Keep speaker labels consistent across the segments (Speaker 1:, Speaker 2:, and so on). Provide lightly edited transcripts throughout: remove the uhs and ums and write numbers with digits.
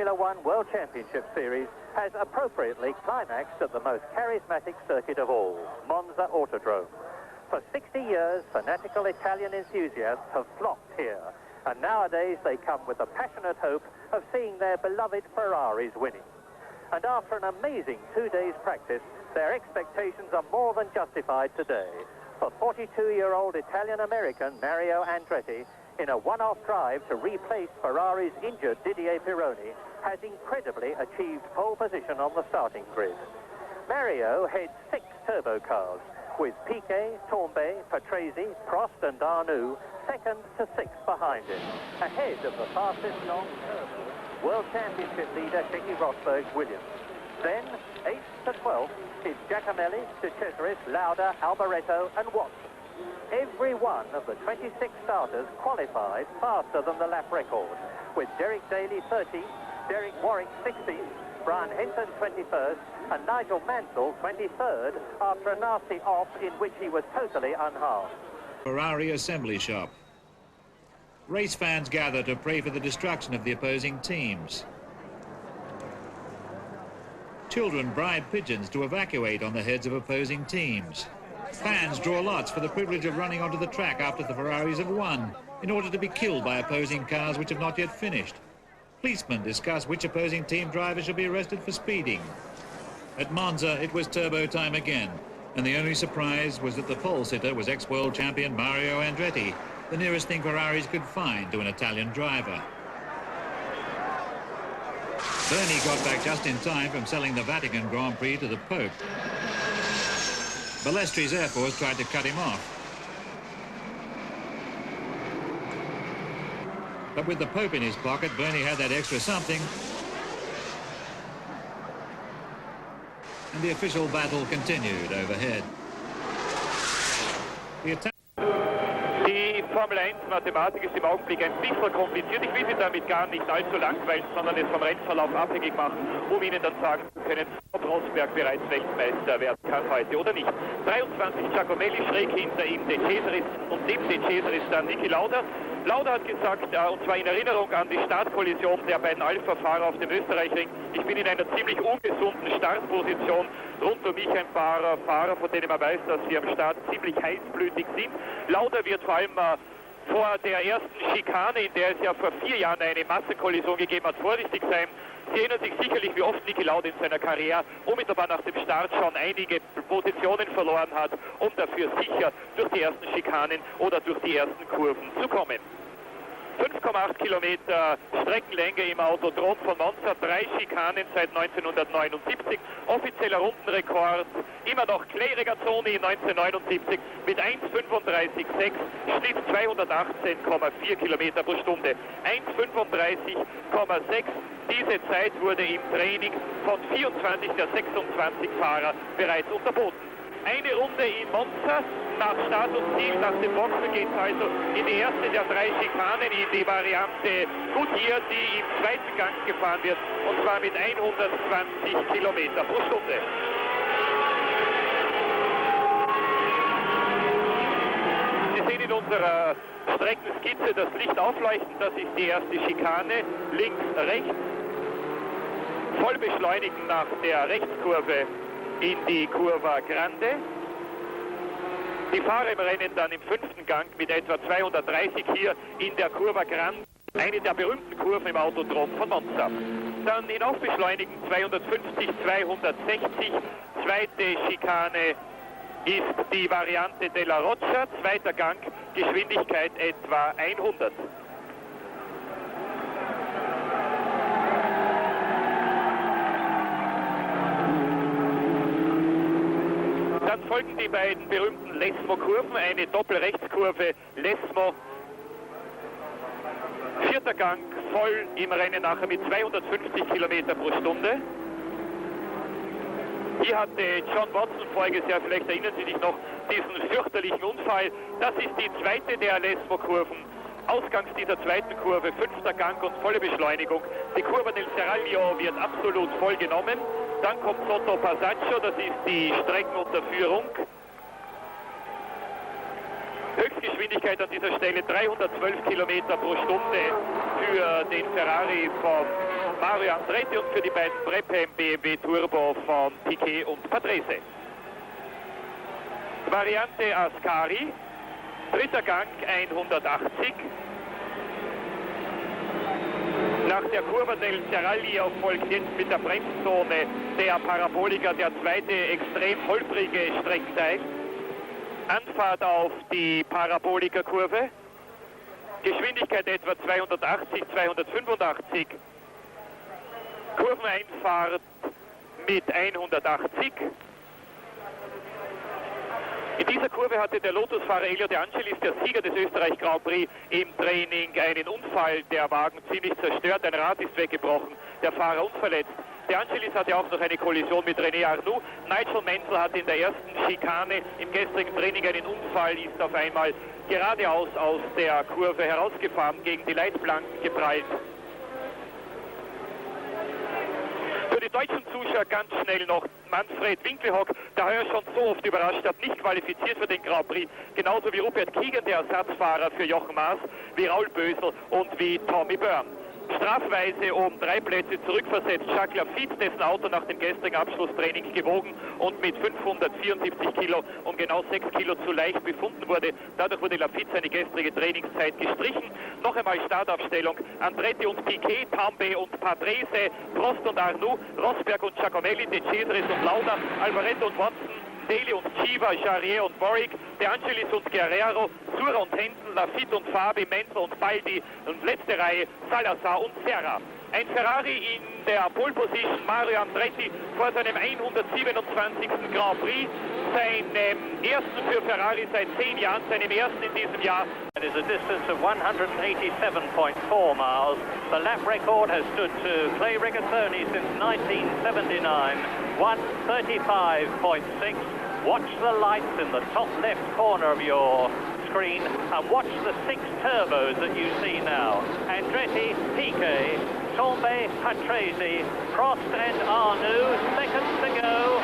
Speaker 1: Formula One World Championship Series has appropriately climaxed at the most charismatic circuit of all, Monza Autodrome. For 60 years, fanatical Italian enthusiasts have flocked here, and nowadays they come with the passionate hope of seeing their beloved Ferraris winning. And after an amazing 2 days practice, their expectations are more than justified today. For 42-year-old Italian-American Mario Andretti, in a one-off drive to replace Ferrari's injured Didier Pironi, has incredibly achieved pole position on the starting grid. Mario heads 6 turbo cars, with Piquet, Tambay, Patrese, Prost and Arnoux second to 6th behind him, ahead of the fastest non-turbo World Championship leader Keke Rosberg's Williams. Then, 8th to 12th, is Giacomelli, De Cesaris, Lauda, Alboreto and Watson. Every one of the 26 starters qualified faster than the lap record, with Derek Daly 13th, Derek Warwick 16th, Brian Henson 21st, and Nigel Mansell 23rd after a nasty off in which he was totally unharmed.
Speaker 2: Ferrari assembly shop. Race fans gather to pray for the destruction of the opposing teams. Children bribe pigeons to evacuate on the heads of opposing teams. Fans draw lots for the privilege of running onto the track after the Ferraris have won, in order to be killed by opposing cars which have not yet finished. Policemen discuss which opposing team driver should be arrested for speeding. At Monza, it was turbo time again, and the only surprise was that the pole sitter was ex-world champion Mario Andretti, the nearest thing Ferraris could find to an Italian driver. Bernie got back just in time from selling the Vatican-grand-prix to the Pope. Ballestri's Air Force tried to cut him off. But with the Pope in his pocket, Bernie had that extra something. And the official battle continued overhead.
Speaker 3: Die Formel 1 Mathematik ist im Augenblick ein bisschen kompliziert. Ich will Sie damit gar nicht allzu langweilen, sondern es vom Rennverlauf abhängig machen, um Ihnen dann sagen zu können, ob Rosberg bereits Weltmeister werden kann heute oder nicht. 23 Giacomelli, schräg hinter ihm De Cesaris und neben De Cesaris dann Niki Lauda. Lauda hat gesagt, und zwar in Erinnerung an die Startkollision der beiden Alpha-Fahrer auf dem Österreichring, ich bin in einer ziemlich ungesunden Startposition, rund um mich ein paar Fahrer, von denen man weiß, dass sie am Start ziemlich heißblütig sind. Lauda wird vor allem vor der ersten Schikane, in der es ja vor 4 Jahren eine Massenkollision gegeben hat, vorsichtig sein. Sie erinnern sich sicherlich, wie oft Niki Lauda in seiner Karriere unmittelbar nach dem Start schon einige Positionen verloren hat, um dafür sicher durch die ersten Schikanen oder durch die ersten Kurven zu kommen. 5,8 Kilometer Streckenlänge im Autodrom von Monza, 3 Schikanen seit 1979, offizieller Rundenrekord, immer noch Clay Regazzoni 1979 mit 1,35,6, Schnitt 218,4 Kilometer pro Stunde, 1,35,6. Diese Zeit wurde im Training von 24 der 26 Fahrer bereits unterboten. Eine Runde in Monza, nach Start und Ziel, nach dem Boxen geht es also in die erste der 3 Schikanen, in die Variante Goodyear, die im zweiten Gang gefahren wird, und zwar mit 120 Kilometer pro Stunde. Sie sehen in unserer Streckenskizze das Licht aufleuchten, das ist die erste Schikane, links, rechts, voll beschleunigen nach der Rechtskurve in die Curva Grande. Die Fahrer im Rennen dann im 5. Gang mit etwa 230 hier in der Curva Grande, eine der berühmten Kurven im Autodrom von Monza. Dann in Aufbeschleunigen 250, 260, zweite Schikane ist die Variante della Roccia, 2. Gang, Geschwindigkeit etwa 100. Dann folgen die beiden berühmten Lesmo-Kurven, eine Doppelrechtskurve Lesmo. 4. Gang voll im Rennen nachher mit 250 Kilometer pro Stunde. Hier hatte John Watson voriges Jahr, vielleicht erinnern Sie sich noch, diesen fürchterlichen Unfall. Das ist die zweite der Lesmo-Kurven. Ausgangs dieser zweiten Kurve, 5. Gang und volle Beschleunigung. Die Curva del Seraglio wird absolut voll genommen. Dann kommt Sotto Passaggio, das ist die Streckenunterführung. Höchstgeschwindigkeit an dieser Stelle 312 Kilometer pro Stunde für den Ferrari von Mario Andretti und für die beiden Brabham BMW Turbo von Piquet und Patrese. Variante Ascari, dritter Gang 180. Nach der Curva del Cerraglio folgt jetzt mit der Bremszone der Paraboliker der zweite extrem holprige Streckenteil. Anfahrt auf die Parabolikerkurve. Geschwindigkeit etwa 280, 285. Kurveneinfahrt mit 180. In dieser Kurve hatte der Lotus-Fahrer Elio De Angelis, der Sieger des Österreich-Grand-Prix, im Training einen Unfall. Der Wagen ziemlich zerstört, ein Rad ist weggebrochen, der Fahrer unverletzt. De Angelis hatte auch noch eine Kollision mit René Arnoux. Nigel Mansell hatte in der ersten Schikane im gestrigen Training einen Unfall, ist auf einmal geradeaus aus der Kurve herausgefahren, gegen die Leitplanken geprallt. Für die deutschen Zuschauer ganz schnell noch Manfred Winkelhock, der heuer schon so oft überrascht hat, nicht qualifiziert für den Grand Prix, genauso wie Rupert Keegan, der Ersatzfahrer für Jochen Maas, wie Raul Bösel und wie Tommy Byrne. Strafweise um 3 Plätze zurückversetzt Jacques Lafitte, dessen Auto nach dem gestrigen Abschlusstraining gewogen und mit 574 Kilo um genau 6 Kilo zu leicht befunden wurde. Dadurch wurde Lafitte seine gestrige Trainingszeit gestrichen. Noch einmal Startaufstellung: Andretti und Piquet, Tambay und Patrese, Prost und Arnoux, Rosberg und Giacomelli, De Cesaris und Lauda, Alvarento und Watson, Daly und Chiva, Jarier und Warwick, De Angelis und Guerrero, Sura und Henson, Lafitte und Fabi, Menzel und Baldi und letzte Reihe Salazar und Serra. Ein Ferrari in der Pole Position, Mario Andretti vor seinem 127. Grand Prix, seinem ersten für Ferrari seit 10 Jahren, seinem ersten in diesem Jahr.
Speaker 1: It is a distance of 187.4 miles. The lap record has stood to Clay Rigazzoni since 1979, 135.6. Watch the lights in the top left corner of your screen and watch the 6 turbos that you see now. Andretti, Piquet, Tambay, Patrese, Prost and Arnoux, seconds to go.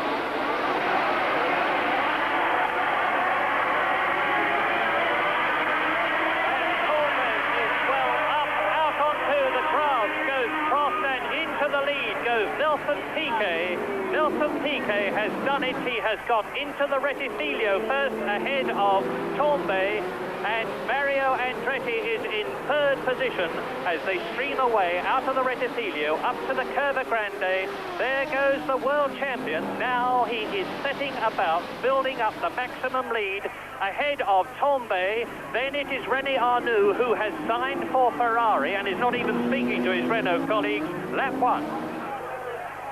Speaker 1: Nelson Piquet has done it. He has got into the Reticilio first ahead of Tambay, and Mario Andretti is in 3rd position as they stream away out of the Reticilio up to the Curva Grande. There goes the world champion. Now he is setting about building up the maximum lead ahead of Tambay. Then it is René Arnoux, who has signed for Ferrari and is not even speaking to his Renault colleagues. Lap 1.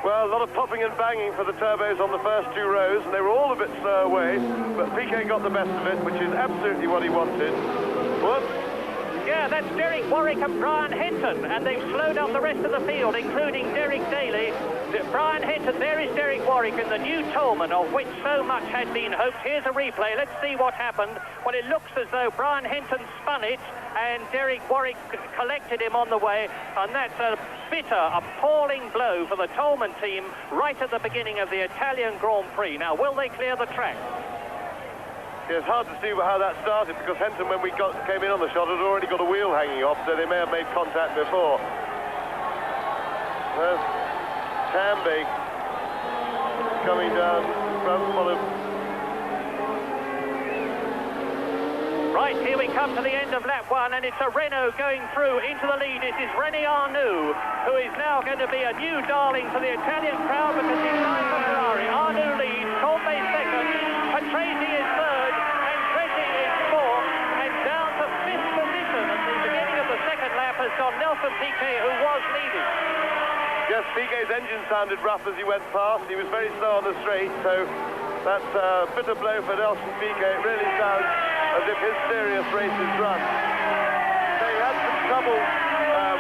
Speaker 4: Well, a lot of popping and banging for the turbos on the first 2 rows, and they were all a bit slow away, but Piquet got the best of it, which is absolutely what he wanted. Whoops.
Speaker 1: Yeah, that's Derek Warwick and Brian Hinton, and they've slowed up the rest of the field, including Derek Daly. Brian Hinton, there is Derek Warwick in the new Tolman, of which so much had been hoped. Here's a replay. Let's see what happened. Well, it looks as though Brian Hinton spun it, and Derek Warwick collected him on the way, and that's a bitter, appalling blow for the Tolman team right at the beginning of the Italian Grand Prix. Now, will they clear the track?
Speaker 4: Yeah, it's hard to see how that started, because Henton, when we came in on the shot, had already got a wheel hanging off, so they may have made contact before. There's Tambay coming down front, followed.
Speaker 1: Right, here we come to the end of lap 1, and it's a Renault going through into the lead. It is René Arnoux, who is now going to be a new darling for the Italian crowd because he's signed for Ferrari. Arnoux leads, Tambay second, Patrese is third, Andretti is fourth, and down to 5th position at the beginning of the second lap has gone Nelson Piquet, who was leading.
Speaker 4: Yes, Piquet's engine sounded rough as he went past. He was very slow on the straight, so that's a bitter blow for Nelson Piquet. It really sounds as if his serious race is run. So he had some trouble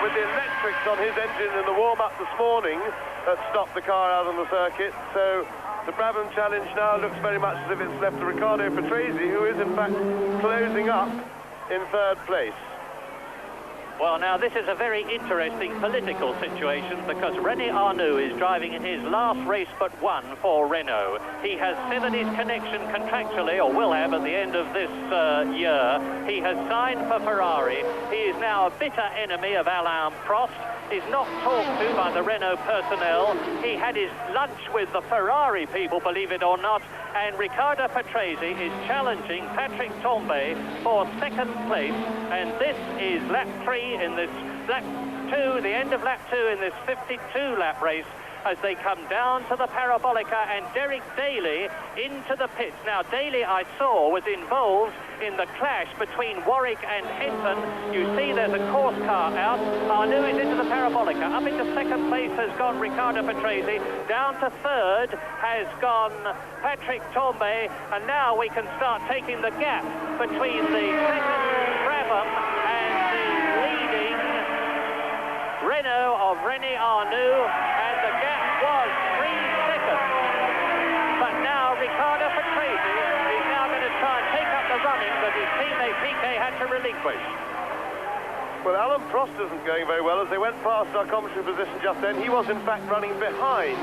Speaker 4: with the electrics on his engine in the warm-up this morning that stopped the car out on the circuit. So the Brabham Challenge now looks very much as if it's left to Riccardo Patrese, who is in fact closing up in 3rd place.
Speaker 1: Well, now, this is a very interesting political situation because René Arnoux is driving in his last race but one for Renault. He has severed his connection contractually, or will have at the end of this year. He has signed for Ferrari. He is now a bitter enemy of Alain Prost. Is not talked to by the Renault personnel. He had his lunch with the Ferrari people, believe it or not, and Riccardo Patrese is challenging Patrick Tambay for second place, and this is lap 3 in this lap 2, the end of lap 2 in this 52-lap race, as they come down to the Parabolica and Derek Daly into the pits. Now, Daly, I saw, was involved in the clash between Warwick and Henton. You see there's a course car out. Arnoux is into the Parabolica. Up into second place has gone Riccardo Patrese. Down to third has gone Patrick Tambay. And now we can start taking the gap between the second Brabham and the leading Renault of René Arnoux. And the gap was 3 seconds. But now Riccardo Patrese is now going to try and take up the running that his teammate Piquet had to relinquish.
Speaker 4: Well, Alain Prost isn't going very well. As they went past our commentary position just then, he was in fact running behind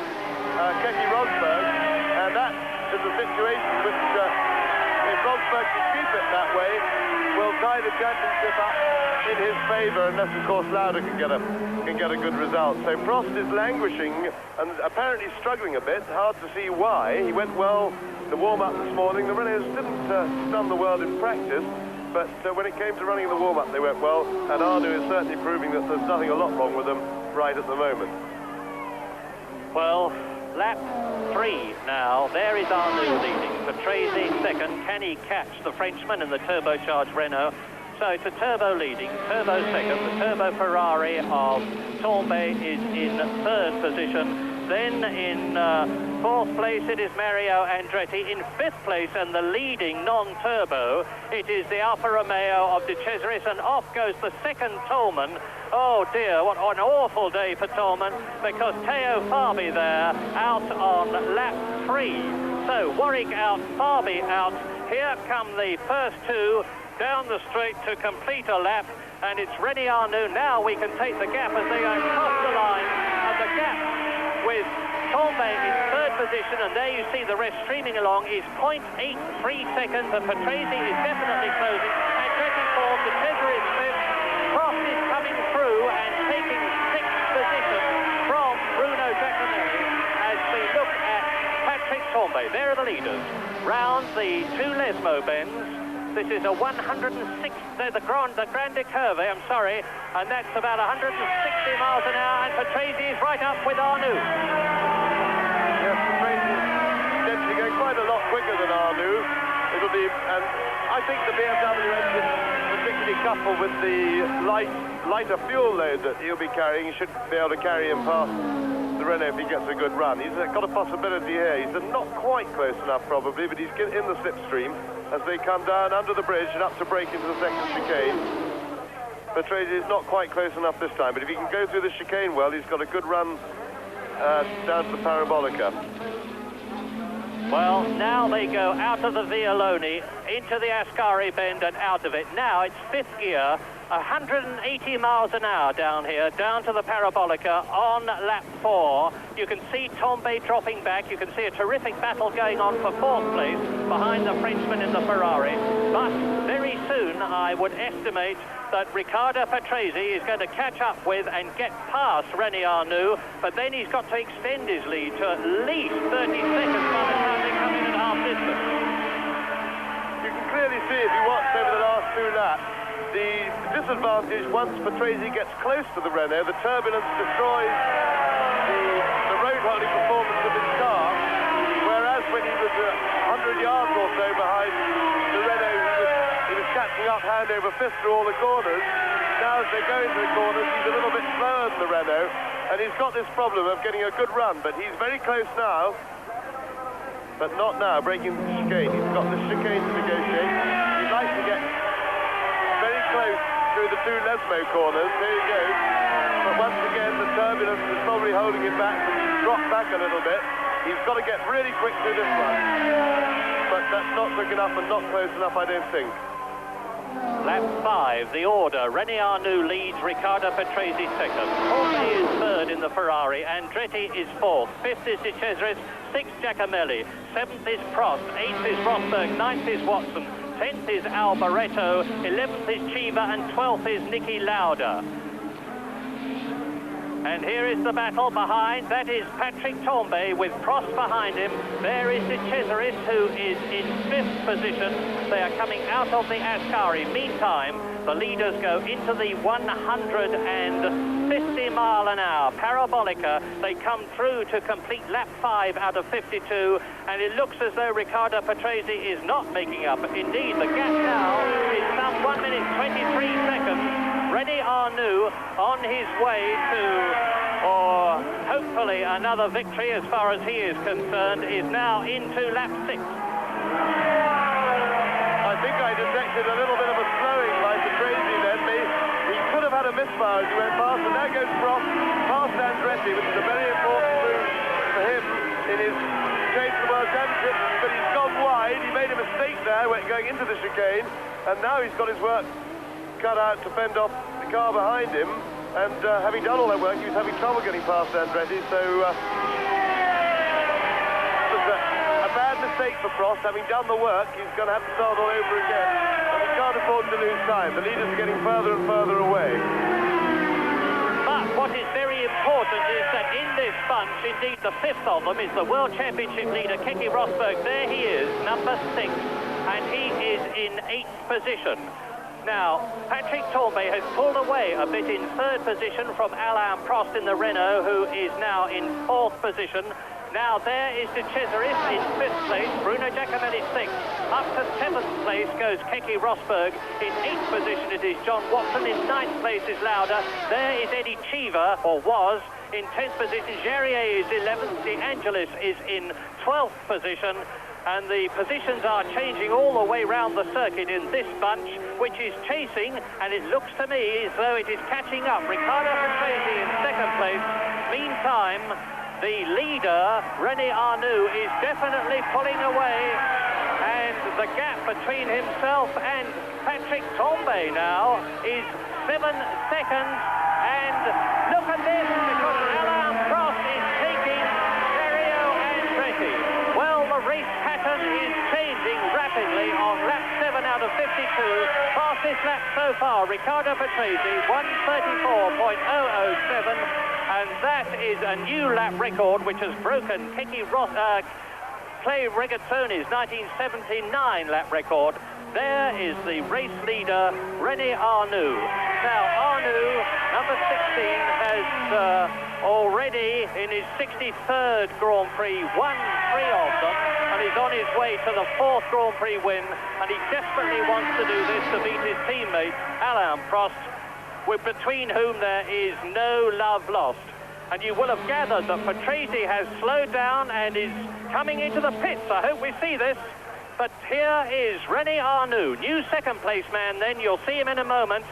Speaker 4: Keke Rosberg, and that is a situation which, if Rosberg can keep it that way, will tie the championship up in his favour, unless of course Lauda can get a good result. So Prost is languishing and apparently struggling a bit. Hard to see why. He went well the warm-up this morning. The Renaults didn't stun the world in practice, but when it came to running the warm-up, they went well, and Arnoux is certainly proving that there's nothing a lot wrong with them right at the moment.
Speaker 1: Well, lap 3 now. There is Arnoux leading. Patrese second. Can he catch the Frenchman in the turbocharged Renault? So it's a turbo leading, turbo second. The turbo Ferrari of Tambay is in third position. Then in fourth place it is Mario Andretti. In fifth place, and the leading non-turbo, it is the Alfa Romeo of De Cesaris, and off goes the second Tolman. Oh dear, what an awful day for Tolman, because Teo Fabi there out on lap 3. So Warwick out, Fabi out. Here come the first two down the straight to complete a lap, and it's René Arnoux. Now we can take the gap as they go across the line, and the gap with Tambay in third position, and there you see the rest streaming along, is 0.83 seconds, and Patrese is definitely closing. Andretti fourth, De Cesaris fifth. Prost is coming through and taking sixth position from Bruno Giacomelli as we look at Patrick Tambay. There are the leaders. Round the two Lesmo bends. This is a 106, the Grande Curve, I'm sorry, and that's about 160 miles an hour, and Patrese is right up with Arnoux.
Speaker 4: Yes, Patrese is potentially going quite a lot quicker than Arnoux. It'll be, and I think the BMW engine, particularly coupled with the lighter fuel load that he'll be carrying, should be able to carry him past the Renault if he gets a good run. He's got a possibility here. He's not quite close enough probably, but he's in the slipstream as they come down under the bridge and up to break into the second chicane. Patrese is not quite close enough this time, but if he can go through the chicane well, he's got a good run down to the Parabolica.
Speaker 1: Well, now they go out of the Vialoni, into the Ascari bend and out of it. Now it's fifth gear, 180 miles an hour down here, down to the Parabolica on lap 4. You can see Tambay dropping back. You can see a terrific battle going on for fourth place behind the Frenchman in the Ferrari. But very soon, I would estimate that Riccardo Patrese is going to catch up with and get past René Arnoux, but then he's got to extend his lead to at least 30 seconds by the time they come in at half distance.
Speaker 4: You can clearly see, if you watch over the last two laps, the disadvantage once Patrese gets close to the Renault, the turbulence destroys the road holding performance of his car, whereas when he was 100 yards or so behind the Renault, he was catching up hand over fist through all the corners. Now as they go into the corners, he's a little bit slower than the Renault, and he's got this problem of getting a good run, but he's very close now, but not now, breaking the chicane. He's got the chicane to negotiate. He'd like to get very close through the two Lesmo corners. There he goes. But once again, the turbulence is probably holding him back, and he's dropped back a little bit. He's got to get really quick through this one. But that's not quick enough and not close enough, I don't think.
Speaker 1: Lap 5, the order. René Arnoux leads, Riccardo Patrese second. Torbay is third in the Ferrari, Andretti is fourth. Fifth is De Cesaris, sixth Giacomelli, seventh is Prost, eighth is Rosberg, ninth is Watson, 10th is Alboreto, 11th is Chiva, and 12th is Niki Lauda. And here is the battle behind. That is Patrick Tambay with Prost behind him. There is De Cesaris, who is in 5th position. They are coming out of the Ascari. Meantime, the leaders go into the 150 mile an hour Parabolica. They come through to complete lap 5 out of 52, and it looks as though Riccardo Patrese is not making up. Indeed, the gap now is some 1 minute 23 seconds. René Arnoux on his way to, or hopefully another victory as far as he is concerned, is now into lap 6.
Speaker 4: I think I detected a little bit of a slowing by Patrese then. He could have had a misfire as he went past, and there goes Prost past Andretti, which is a very important move for him in his chase for the World Championship, but he's gone wide. He made a mistake there going into the chicane, and now he's got his work cut out to fend off the car behind him, and having done all that work, he was having trouble getting past Andretti, so it was a bad mistake for Prost. Having done the work, he's going to have to start all over again, and he can't afford to lose time. The leaders are getting further and further away.
Speaker 1: But what is very important is that in this bunch, indeed the 5th of them, is the World Championship leader, Keke Rosberg. There he is, number 6, and he is in 8th position. Now, Patrick Tambay has pulled away a bit in 3rd position from Alain Prost in the Renault, who is now in 4th position. Now there is De Cesaris in 5th place, Bruno Giacomelli 6th. Up to 7th place goes Keke Rosberg. In 8th position it is John Watson. In 9th place is Lauda. There is Eddie Chiva, or was. In 10th position, Jarier is 11th. De Angelis is in 12th position. And the positions are changing all the way round the circuit in this bunch, which is chasing, and it looks to me as though it is catching up. Riccardo Patrese in 2nd place. Meantime, the leader, René Arnoux, is definitely pulling away, and the gap between himself and Patrick Tambay now is 7 seconds. And look at this, because Alain Prost is taking Dario Andretti. Well, the race pattern is changing rapidly on lap 7 out of 52. Fastest lap so far, Riccardo Patrese, 1:34.007, and that is a new lap record which has broken Clay Regazzoni's 1979 lap record. There is the race leader, René Arnoux. Now, Arnoux, number 16, has already, in his 63rd Grand Prix, won 3 of them, and he's on his way to the 4th Grand Prix win, and he desperately wants to do this to beat his teammate, Alain Prost, between whom there is no love lost. And you will have gathered that Patrese has slowed down and is coming into the pits. I hope we see this. But here is René Arnoux, new 2nd place man then. You'll see him in a moment.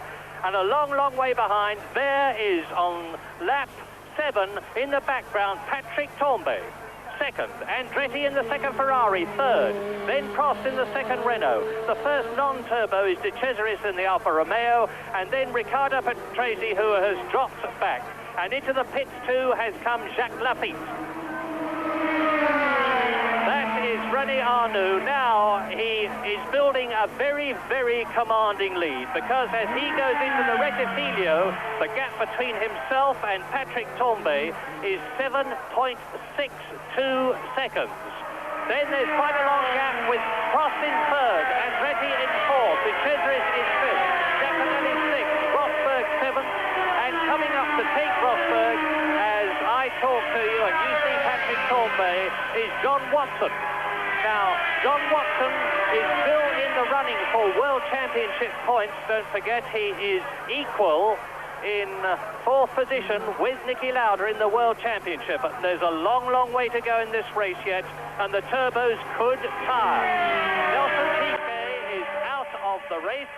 Speaker 1: And a long, long way behind, there is on lap 7 in the background, Patrick Tambay. 2nd, Andretti in the 2nd Ferrari, 3rd, then Prost in the 2nd Renault. The first non-turbo is De Cesaris in the Alfa Romeo, and then Riccardo Patrese, who has dropped back. And into the pits too has come Jacques Lafitte. That is René Arnoux. Now he is building a very, very commanding lead, because as he goes into the Rettifilio, the gap between himself and Patrick Tambay is 7.62 seconds. Then there's quite a long gap with Prost in 3rd, Andretti in 4th, De Cesaris in 5th, Giacomelli 6th, Rosberg 7th, and coming up to take Rosberg as I talk to you and you see Patrick Tambay is John Watson. Now, John Watson is still in the running for World Championship points. Don't forget, he is equal in 4th position with Niki Lauda in the World Championship. But there's a long, long way to go in this race yet, and the turbos could tire. Nelson Piquet is out of the race,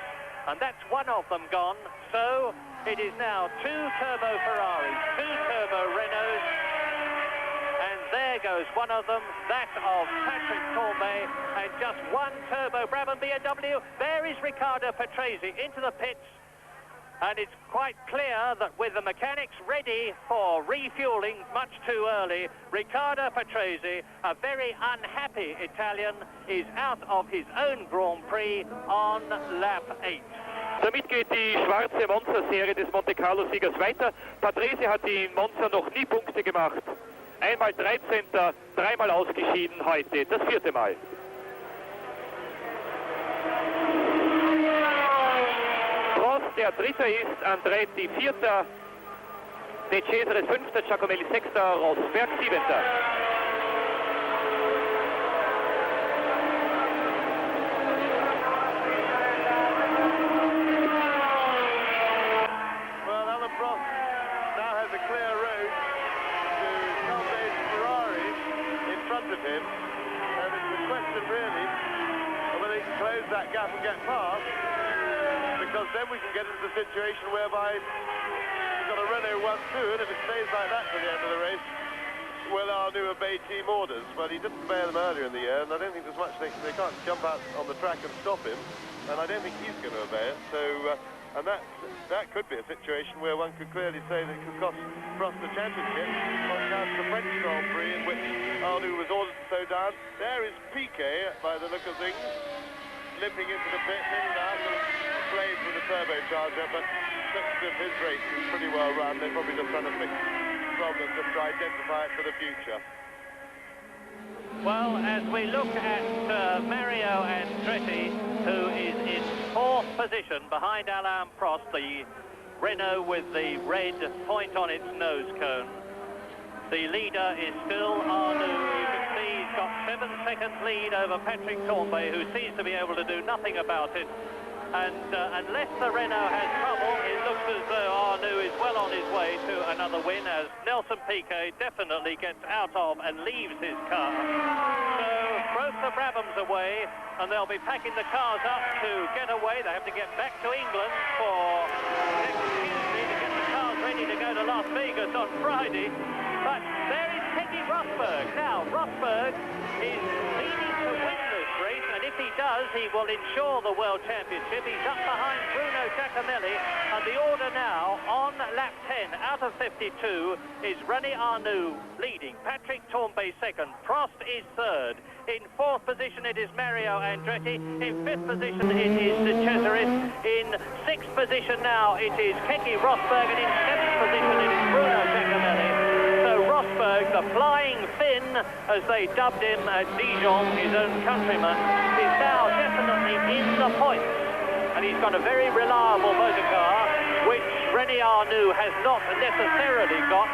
Speaker 1: and that's one of them gone. So it is now 2 turbo Ferraris, 2 turbo Renaults, and there there goes one of them, that of Patrick Tambay, and just one turbo Brabham BMW. There is Riccardo Patrese into the pits. And it's quite clear that with the mechanics ready for refueling much too early, Riccardo Patrese, a very unhappy Italian, is out of his own Grand Prix on lap 8.
Speaker 3: Damit geht die schwarze Monza-Serie des Monte Carlo-Siegers weiter. Patrese hat in Monza noch nie Punkte gemacht. Einmal 13., dreimal ausgeschieden heute, das 4. Mal. Der 3. ist, Andretti 4., De Cesaris 5., Giacomelli 6., Rosberg 7.
Speaker 4: Well, Alan Prost now has a clear road to Tambay's Ferrari in front of him, and it's a question really of whether he can close that gap and get past. Because then we can get into the situation whereby we've got a Renault 1-2, and if it stays like that to the end of the race, will Arnoux obey team orders? Well, he didn't obey them earlier in the year, and I don't think there's much they can't jump out on the track and stop him, and I don't think he's going to obey it. So, and that could be a situation where one could clearly say that it could cost Prost the championship on account of the French Grand Prix in which Arnoux was ordered to slow down. There is Piquet, by the look of things, limping into the pit, in and out, played with a turbocharger, but looks as if his race is pretty well run. They're probably just trying to fix problems just to identify it for the future.
Speaker 1: Well, as we look at Mario Andretti, who is in 4th position behind Alain Prost, the Renault with the red point on its nose cone. The leader is still Arnoux. You can see he's got 7 seconds lead over Patrick Tambay, who seems to be able to do nothing about it. And unless the Renault has trouble, it looks as though Arnoux is well on his way to another win, as Nelson Piquet definitely gets out of and leaves his car. So both the Brabhams away, and they'll be packing the cars up to get away. They have to get back to England for next Tuesday to get the cars ready to go to Las Vegas on Friday. But there is Keke Rosberg. Now, Rosberg is leading to win this race, and if he does, he will ensure the World Championship. He's up behind Bruno Giacomelli, and the order now on lap 10 out of 52 is René Arnoux leading, Patrick Tambay 2nd, Prost is 3rd. In 4th position it is Mario Andretti, in 5th position it is De Cesaris, in 6th position now it is Keke Rosberg, and in 7th position it is Bruno Giacomelli. Rosberg, the flying Finn, as they dubbed him at Dijon, his own countryman, is now definitely in the points. And he's got a very reliable motor car, which René Arnoux has not necessarily got,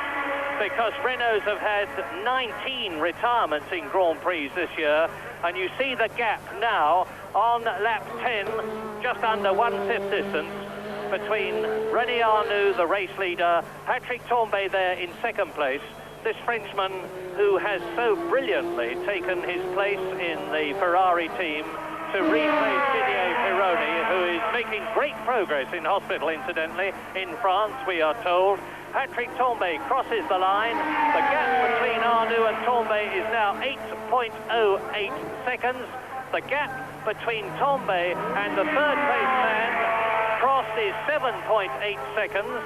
Speaker 1: because Renaults have had 19 retirements in Grand Prix this year. And you see the gap now on lap 10, just under 1/5 distance, between René Arnoux, the race leader, Patrick Tambay there in 2nd place, this Frenchman who has so brilliantly taken his place in the Ferrari team to replace Didier Pironi, who is making great progress in hospital, incidentally, in France, we are told. Patrick Tambay crosses the line. The gap between Arnoux and Tambay is now 8.08 seconds. The gap between Tambay and the 3rd place man, Prost, is 7.8 seconds.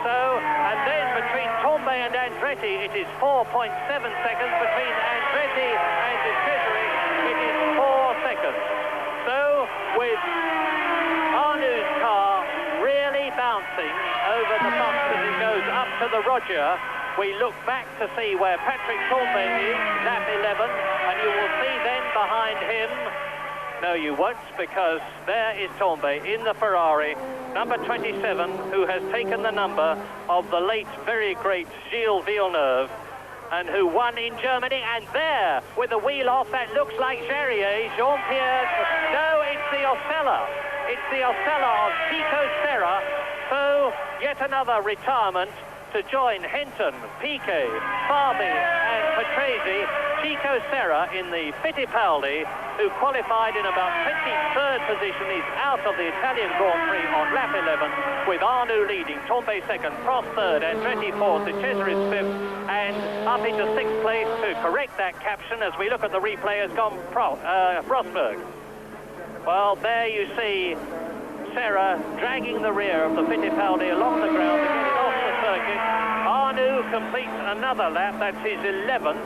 Speaker 1: So, and then between Tambay and Andretti, it is 4.7 seconds. Between Andretti and De Cesaris, it is 4 seconds. So, with Arnoux's car really bouncing over the bumps as it goes up to the Roger, we look back to see where Patrick Tambay is, lap 11, and you will see then behind him. No, you won't, because there is Tambay in the Ferrari, number 27, who has taken the number of the late, very great Gilles Villeneuve, and who won in Germany. And there, with the wheel off, that looks like Jarier, Jean-Pierre. No, it's the Osella. It's the Osella of Chico Serra. So, yet another retirement to join Henton, Piquet, Fabi and Patrese. Chico Serra in the Fittipaldi who qualified in about 23rd position, is out of the Italian Grand Prix on lap 11, with Arnoux leading, Tombe second, Prost third, Andretti fourth, De Cesaris fifth, and up into 6th place to correct that caption as we look at the replay has gone Rosberg. Well, there you see Serra dragging the rear of the Fittipaldi along the ground to get it off the circuit. Arnoux completes another lap, that's his 11th.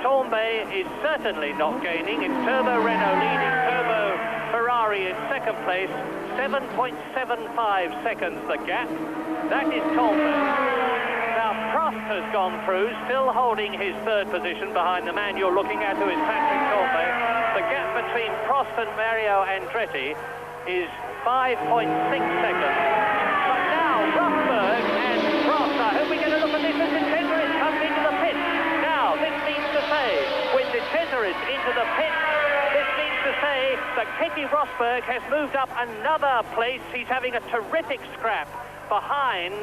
Speaker 1: Tombe is certainly not gaining. It's Turbo Renault leading, Turbo Ferrari in 2nd place, 7.75 seconds the gap. That is Tombe. Now Prost has gone through, still holding his 3rd position behind the man you're looking at, who is Patrick Tombe. The gap between Prost and Mario Andretti is 5.6 seconds. But now Rosberg and Prost, I hope we get a look at this as De Cesaris comes into the pit. Now this means to say, with De Cesaris into the pit, this means to say that Keke Rosberg has moved up another place. He's having a terrific scrap behind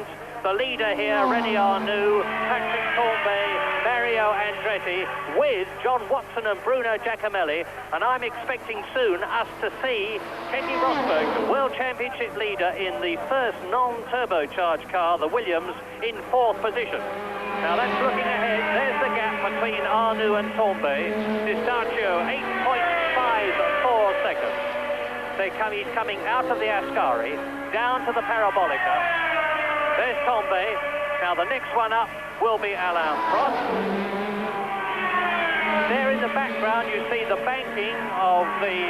Speaker 1: the leader here, René Arnoux, Patrick Tombe, Mario Andretti, with John Watson and Bruno Giacomelli. And I'm expecting soon us to see Keke Rosberg, the World Championship leader in the first non-turbocharged car, the Williams, in 4th position. Now that's looking ahead. There's the gap between Arnoux and Tombe. Distaccio, 8.54 seconds. He's coming out of the Ascari, down to the Parabolica. There's Tombe. Now the next one up will be Alain Prost. There in the background you see the banking of the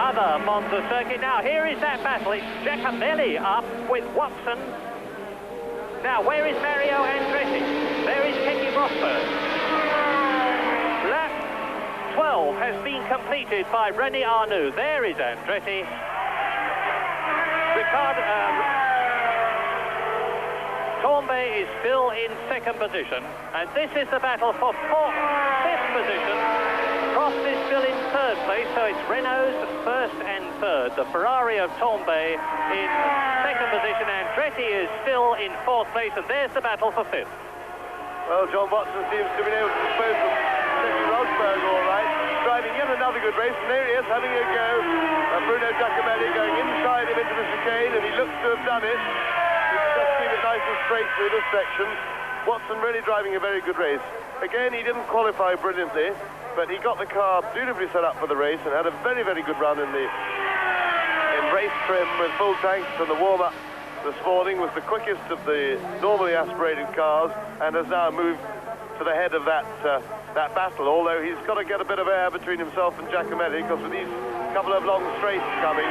Speaker 1: other Monza circuit. Now here is that battle. It's Giacomelli up with Watson. Now where is Mario Andretti? There is Keke Rosberg. Lap 12 has been completed by René Arnoux. There is Andretti. Tombe is still in 2nd position, and this is the battle for 5th position. Prost is still in 3rd place, so it's Renault's 1st and 3rd. The Ferrari of Tombe in 2nd position. Andretti is still in 4th place, and there's the battle for 5th.
Speaker 4: Well, John Watson seems to be able to dispose of Keke Rosberg all right. Driving yet another good race, and there he is having a go. Bruno Giacomelli going inside him into the chicane, and he looks to have done it. Just keep it nice and straight through this section. Watson really driving a very good race. Again, he didn't qualify brilliantly, but he got the car beautifully set up for the race and had a very, very good run in race trim with full tanks, and the warm-up this morning was the quickest of the normally aspirated cars and has now moved to the head of that battle, although he's got to get a bit of air between himself and Giacomelli, because with these couple of long straights coming,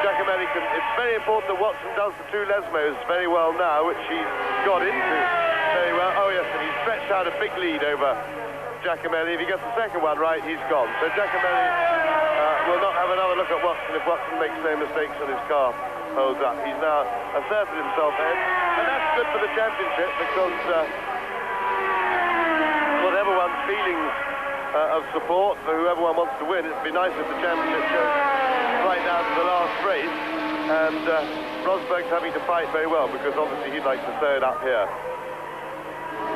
Speaker 4: Giacomelli it's very important that Watson does the 2 Lesmos very well now, which he's got into very well. Oh yes, and he's stretched out a big lead over Giacomelli. If he gets the second one right, he's gone. So Giacomelli will not have another look at Watson if Watson makes no mistakes and his car holds up. He's now asserted himself ahead, and that's good for the championship, because whatever one's feelings of support for whoever one wants to win, it'd be nice if the championship goes right down to the last race, and Rosberg's having to fight very well, because obviously he'd like to third up here.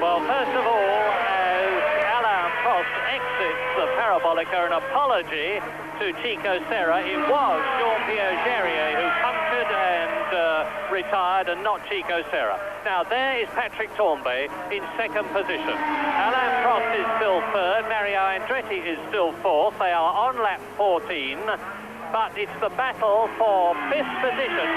Speaker 1: Well, first of all, as Alain Prost exits the Parabolica, an apology to Chico Serra. It was Jean-Pierre Jarier who punctured and retired, and not Chico Serra. Now there is Patrick Tombe in 2nd position. Alain Prost is still 3rd. Mario Andretti is still 4th. They are on lap 14. But it's the battle for 5th position,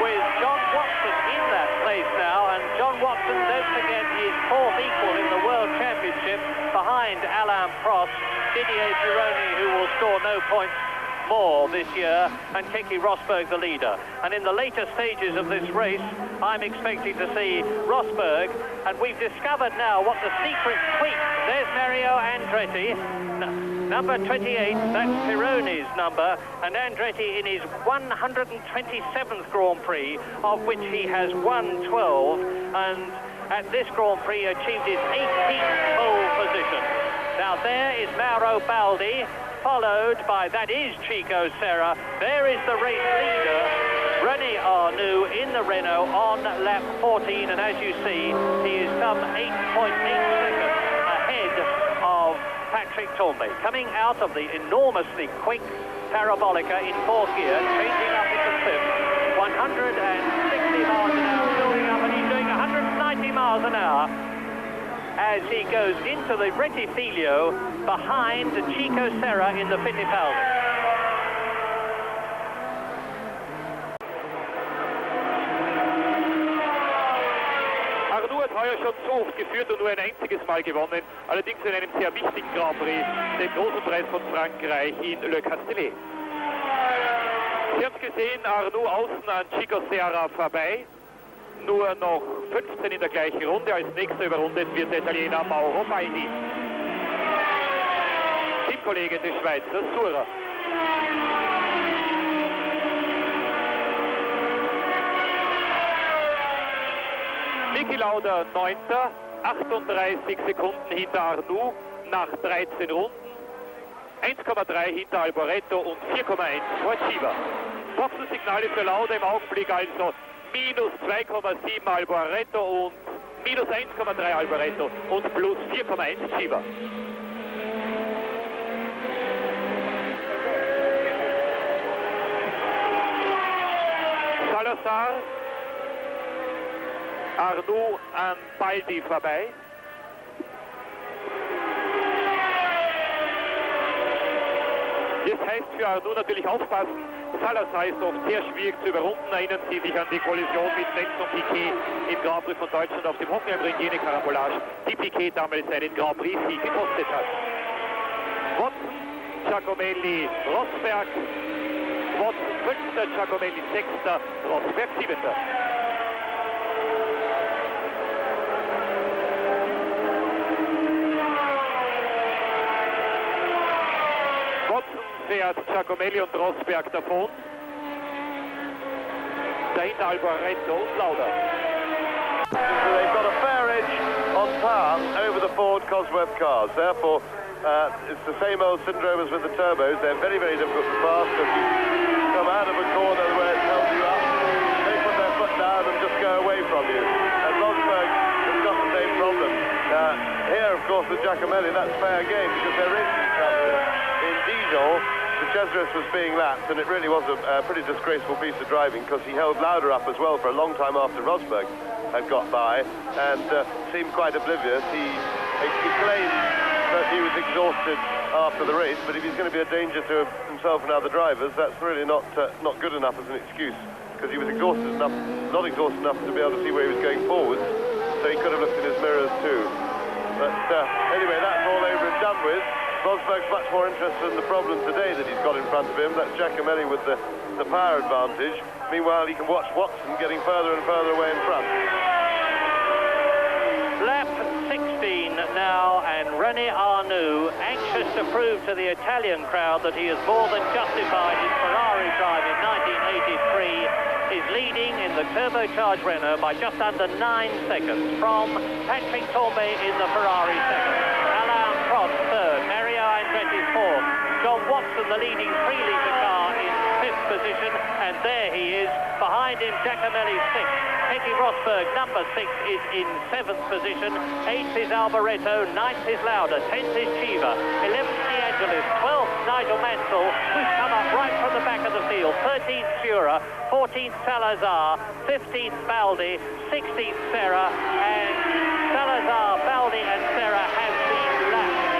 Speaker 1: with John Watson in that place now. And John Watson, don't forget, is 4th equal in the World Championship behind Alain Prost, Didier Pironi, who will score no points more this year, and Keke Rosberg the leader. And in the later stages of this race, I'm expecting to see Rosberg, and we've discovered now what the secret tweak. There's Mario Andretti, number 28, that's Pironi's number, and Andretti in his 127th Grand Prix, of which he has won 12, and at this Grand Prix achieved his 18th pole position. Now there is Mauro Baldi, followed by, that is Chico Serra. There is the race leader, René Arnoux, in the Renault on lap 14, and as you see, he is some 8.8 seconds ahead of Patrick Torbay, coming out of the enormously quick Parabolica in fourth gear, changing up into fifth, 160 miles an hour, building up, and he's doing 190 miles an hour as he goes into the Reticilio behind Chico Serra in the Fittipaldi.
Speaker 3: Heuer schon so oft geführt und nur ein einziges Mal gewonnen, allerdings in einem sehr wichtigen Grand Prix, den großen Preis von Frankreich in Le Castellet. Sie haben es gesehen, Arnoux außen an Chico Serra vorbei, nur noch 15 in der gleichen Runde, als nächster überrundet wird der Italiener Mauro Baldi. Teamkollege des Schweizers Sura. Niki Lauda 9., 38 Sekunden hinter Arnoux nach 13 Runden, 1,3 hinter Alboreto und 4,1 vor Chiva. Boxensignale für Lauda im Augenblick also minus 2,7 Alboreto und minus 1,3 Alboreto und plus 4,1 Chiva. Salazar, Arnoux an Baldi vorbei. Das heißt für Arnoux natürlich aufpassen. Salazar ist oft sehr schwierig zu überrunden. Erinnern Sie sich an die Kollision mit Lenz und Piquet im Grand Prix von Deutschland auf dem Hockenheimring, jene Karambolage, die Piquet damals einen Grand Prix-Sieg gekostet hat. Watson, Giacomelli, Rosberg. Watson 5., Giacomelli 6., Rosberg 7. Fährt Giacomelli und Rosberg davon. Dahinter Alboreto und Lauda.
Speaker 4: They've got a fair edge on par over the Ford Cosworth cars. Therefore, it's the same old syndrome as with the turbos. They're very, very difficult to pass because you come out of a corner where it tells you up. They put their foot down and just go away from you. And Rosberg has got the same problem. Here, of course, with Giacomelli, that's fair game because they're racing each other. In Dijon, the Cesaris was being lapped, and it really was a pretty disgraceful piece of driving because he held Lauda up as well for a long time after Rosberg had got by and seemed quite oblivious. He claimed that he was exhausted after the race, but if he's going to be a danger to himself and other drivers, that's really not good enough as an excuse because he was exhausted enough, not exhausted enough to be able to see where he was going forwards, so he could have looked in his mirrors too. But anyway, that's all over and done with. Rosberg's much more interested in the problem today that he's got in front of him. That's Giacomelli with the power advantage. Meanwhile, he can watch Watson getting further and further away in front.
Speaker 1: Lap 16 now, and René Arnoux, anxious to prove to the Italian crowd that he is more than justified his Ferrari drive in 1983, is leading in the turbocharged Renault by just under 9 seconds from Patrick Torbay in the Ferrari second. Alain Prost third, Mario Andretti fourth, John Watson, the leading 3-litre car, in fifth position, and there he is, behind him Giacomelli sixth. Nicky Rosberg, number 6, is in 7th position. 8th is Alboreto, 9th is Lauda, 10th is Chiva, 11th De Angelis, 12th Nigel Mansell, who's come up right from the back of the field, 13th Sura, 14th Salazar, 15th Baldi, 16th Serra, and Salazar, Baldi and Serra have been lapped.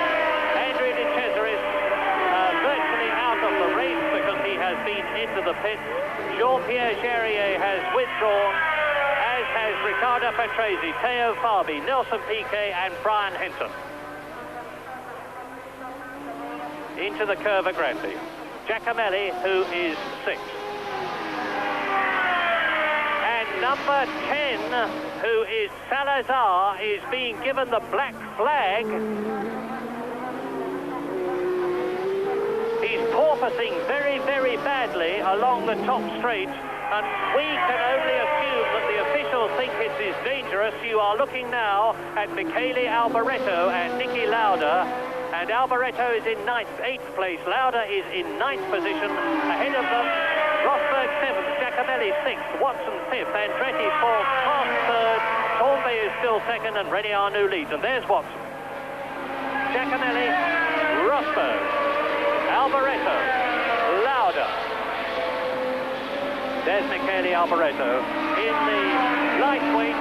Speaker 1: Andrea De Cesaris virtually out of the race because he has been into the pits. Jean-Pierre Jarier has withdrawn, as has Riccardo Patrese, Teo Fabi, Nelson Piquet and Brian Henson. Into the curve at Grand-Prix. Giacomelli, who is 6th. And number 10, who is Salazar, is being given the black flag. He's porpoising very, very badly along the top straight, and we can only assume that the officials think it is dangerous. You are looking now at Michele Alboreto and Niki Lauda, and Alboreto is in 8th place. Lauda is in 9th position. Ahead of them, Rosberg 7th, Giacomelli 6th, Watson 5th, Andretti 4th, Prost 3rd, Torbay is still 2nd, and René Arnoux leads. And there's Watson. Giacomelli Rosberg, Alboreto, Lauda. There's Michele Alboreto in the lightweight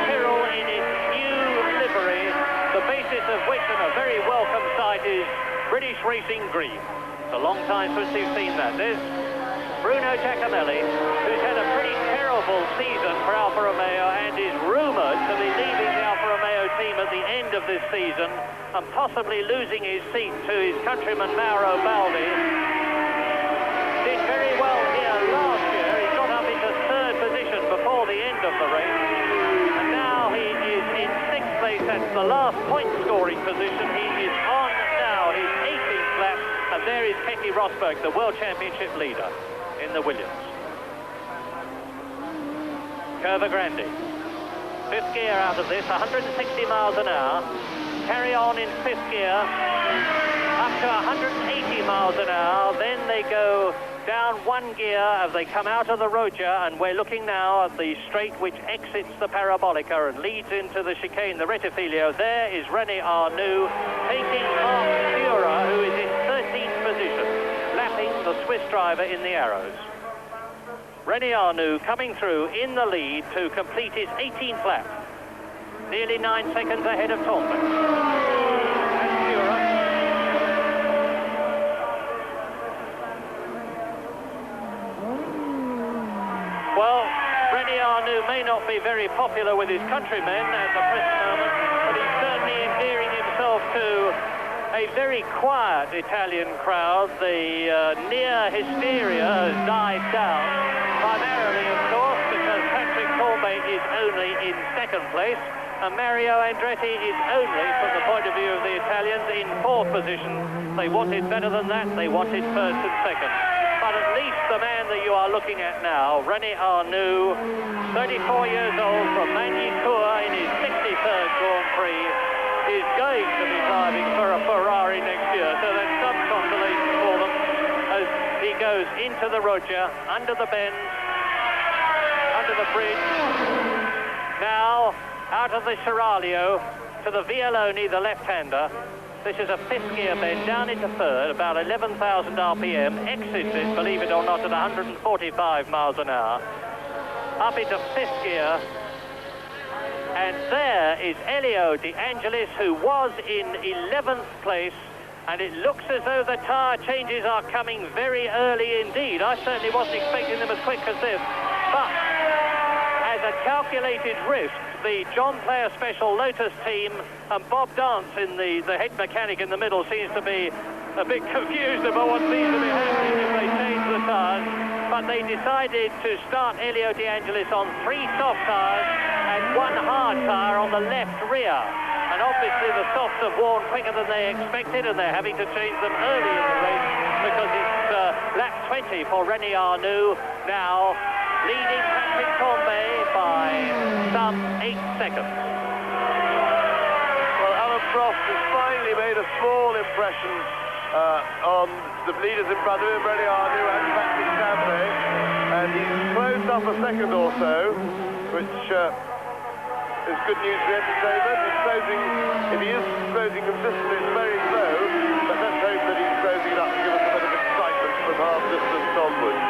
Speaker 1: Tyrrell in its new livery, the basis of which, and a very welcome sight, is British racing green. It's a long time since we've seen that. There's Bruno Giacomelli, who's had a pretty terrible season for Alfa Romeo and is rumoured to be leaving the Alfa Romeo team at the end of this season and possibly losing his seat to his countryman Mauro Baldi. Did very well here last year. He got up into third position before the end of the race, and now he is in sixth place. That's the last point-scoring position. He is on now his 18th lap, and there is Keke Rosberg, the World Championship leader in the Williams. Curva Grande. Fifth gear out of this, 160 miles an hour. Carry on in fifth gear, up to 180 miles an hour. Then they go down one gear as they come out of the Roja, and we're looking now at the straight which exits the Parabolica and leads into the chicane, the Rettifilio. There is René Arnoux taking Mark Fura, who is in 13th position, lapping the Swiss driver in the Arrows. René Arnoux coming through in the lead to complete his 18th lap. Nearly 9 seconds ahead of Tomba. Well, René Arnoux may not be very popular with his countrymen at the present moment, but he's certainly endearing himself to a very quiet Italian crowd. The near hysteria has died down, primarily, of course, because Patrick Tambay is only in second place, and Mario Andretti is only, from the point of view of the Italians, in fourth position. They wanted better than that. They wanted first and second. But at least the man that you are looking at now, René Arnoux, 34 years old, from Magny-Cours in his 63rd Grand Prix, is going to be driving for a Ferrari next year. So that's some consolation for them as he goes into the Roja, under the bend, under the bridge. Now, out of the Seraglio to the Vialoni, the left-hander. This is a fifth gear bend down into third, about 11,000 RPM. Exits it, believe it or not, at 145 miles an hour. Up into fifth gear. And there is Elio De Angelis, who was in 11th place. And it looks as though the tyre changes are coming very early indeed. I certainly wasn't expecting them as quick as this. But as a calculated risk, the John Player Special Lotus team and Bob Dance, in the head mechanic in the middle, seems to be a bit confused about what seems to be happening if they change the tyres. But they decided to start Elio De Angelis on 3 soft tyres and 1 hard tyre on the left rear. And obviously the softs have worn quicker than they expected, and they're having to change them early in the race because it's lap 20 for René Arnoux now, leading Patrick Tambay by some 8 seconds.
Speaker 4: Well, Alan Prost has finally made a small impression on the leaders in front of him, René Arnoux and Patrick Tambay, and he's closed up a second or so, which is good news for entertainment. He's closing, if he is closing consistently, it's very slow, but let's hope that he's closing it up to give us a bit of excitement from half distance onwards.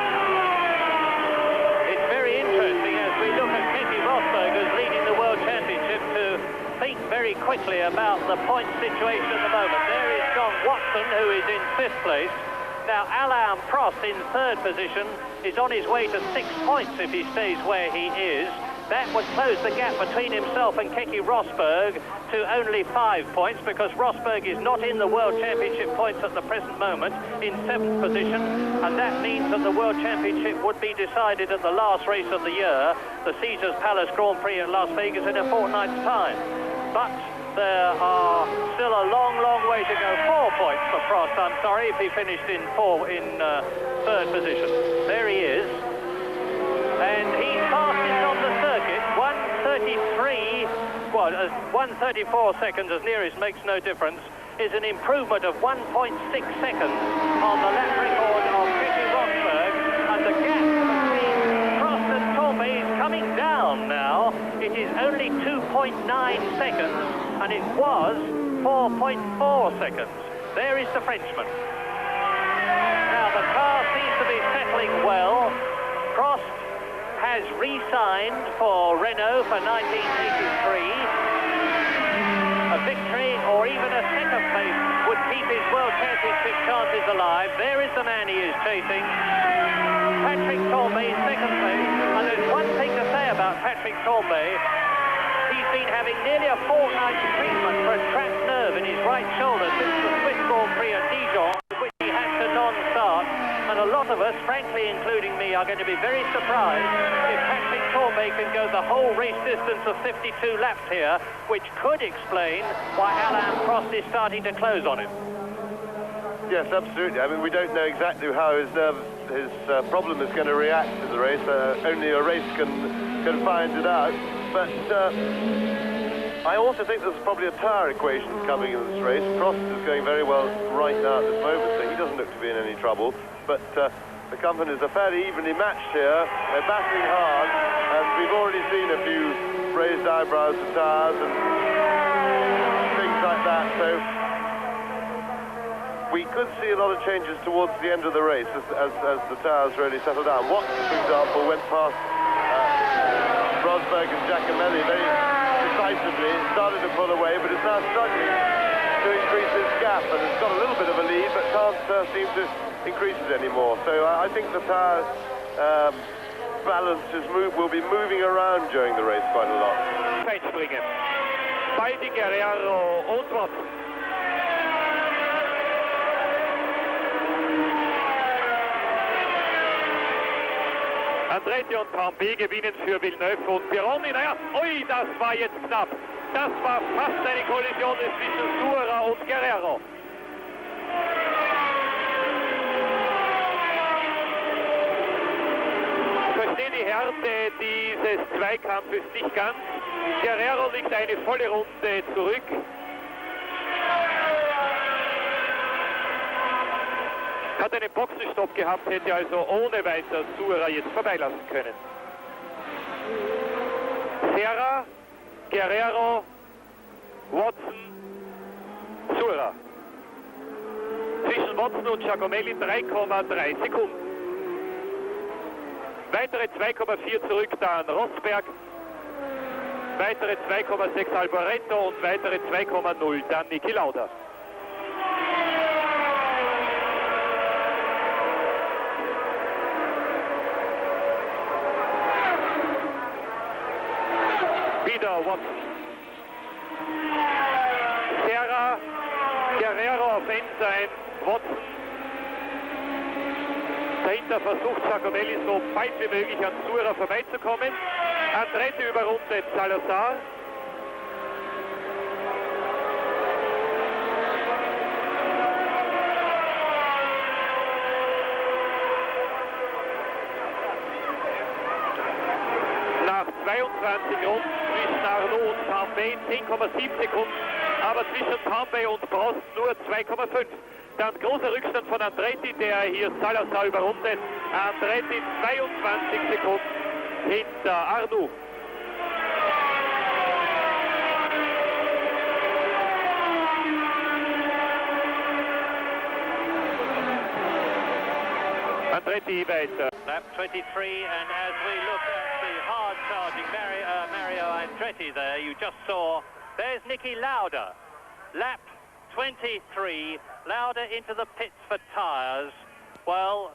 Speaker 1: It's very interesting as we look at Keke Rosberg, who's leading the World Championship, to think very quickly about the point situation at the moment. There is John Watson, who is in 5th place. Now, Alain Prost in 3rd position is on his way to 6 points if he stays where he is. That would close the gap between himself and Keke Rosberg to only 5 points, because Rosberg is not in the World Championship points at the present moment, in 7th position, and that means that the World Championship would be decided at the last race of the year, the Caesars Palace Grand Prix at Las Vegas, in a fortnight's time. But there are still a long, long way to go. 4 points for Prost, I'm sorry, if he finished in 3rd position. There he is. And he's passing on the circuit, 1:33, well, 1:34 seconds as nearest makes no difference, is an improvement of 1.6 seconds on the lap record of Keke Rosberg, and the gap between Prost and Tambay is coming down now. It is only 2.9 seconds, and it was 4.4 seconds. There is the Frenchman. Now the car seems to be settling well. Prost has re-signed for Renault for 1983. A victory or even a second place would keep his World Championship chances alive. There is the man he is chasing. Patrick Tambay in second place. And there's one thing to say about Patrick Tambay. He's been having nearly a fortnight's treatment for a trapped nerve in his right shoulder since the Swiss Grand Prix at Dijon, which he had to non-start. And a lot of us, frankly including me, are going to be very surprised if Patrick Tambay can go the whole race distance of 52 laps here, which could explain why Alain Prost is starting to close on him.
Speaker 4: Yes, absolutely. I mean, we don't know exactly how his problem is going to react to the race. Only a race can find it out. But I also think there's probably a tyre equation coming in this race. Prost is going very well right now at this moment, so he doesn't look to be in any trouble. But the companies are fairly evenly matched here. They're battling hard, and we've already seen a few raised eyebrows for tyres and things like that. So we could see a lot of changes towards the end of the race as the tyres really settle down. Watson, for example, went past Rosberg and Giacomelli very decisively, started to pull away, but is now struggling to increase his gap, and has got a little bit of a lead, but can't seem to increase it anymore. So I think the tyre balance will be moving around during the race quite a lot.
Speaker 3: Zeitspringen. Beide Guerrero und Watson. Andretti und Tambay gewinnen für Villeneuve und Pironi. Naja, ui, das war jetzt knapp. Das war fast eine Kollision zwischen Suara und Guerrero. Ich verstehe die Härte dieses Zweikampfes nicht ganz. Guerrero liegt eine volle Runde zurück. Hat einen Boxenstopp gehabt, hätte also ohne weiter Suara jetzt vorbeilassen können. Serra, Guerrero, Watson, Suara. Zwischen Watson und Giacomelli 3,3 Sekunden. Weitere 2,4 zurück dann Rosberg. Weitere 2,6 Alboreto und weitere 2,0 dann Niki Lauda. Wieder Watson. Serra, Guerrero auf Endzeit, Watson. Dahinter versucht Giacomelli so bald wie möglich an Suara vorbeizukommen. Andretti überrundet Salazar. Nach 22 Runden zwischen Arnaud und Tambay 10,7 Sekunden, aber zwischen Tambay und Prost nur 2,5. Dann großer Rückstand von Andretti, der hier Salazar überrundet. Andretti 22 Sekunden hinter Arnaud. Andretti weiter.
Speaker 1: Lap 23, and as we look at the hard-charging Mario Andretti there, you just saw, there's Niki Lauda. Lap 23, Lauda into the pits for tyres. Well,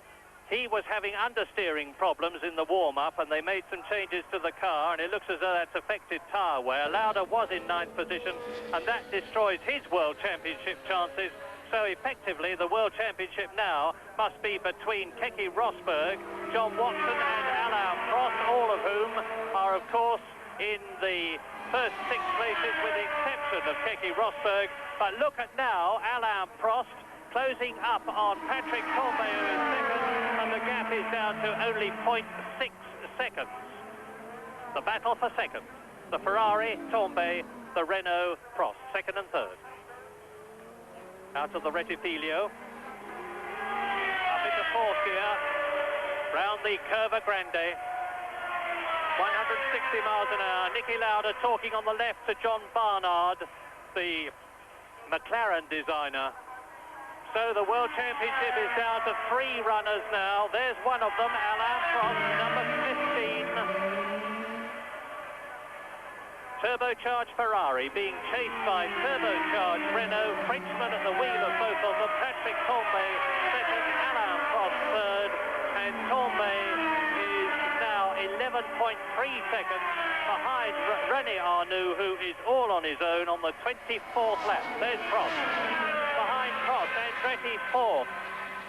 Speaker 1: he was having understeering problems in the warm-up, and they made some changes to the car, and it looks as though that's affected tyre wear. Lauda was in 9th position, and that destroys his World Championship chances. So effectively, the World Championship now must be between Keke Rosberg, John Watson and Alain Prost, all of whom are, of course, in the first 6 places with the exception of Keke Rosberg. But look at now, Alain Prost closing up on Patrick Tambay, who is second, and the gap is down to only 0.6 seconds. The battle for second. The Ferrari, Tambay, the Renault, Prost, second and third. Out of the Rettifilio. Up into fourth gear. Round the Curva Grande. 160 miles an hour. Niki Lauda talking on the left to John Barnard, the McLaren designer. So the World Championship is down to 3 runners now. There's one of them, Alain Prost, number 15. Turbocharged Ferrari being chased by turbocharged Renault. Frenchman at the wheel of both of them. Patrick Tambay second, Alain Prost third, and Tambay is now 11.3 seconds behind René Arnoux, who is all on his own on the 24th lap. There's Prost. Behind Prost, Andretti 4th,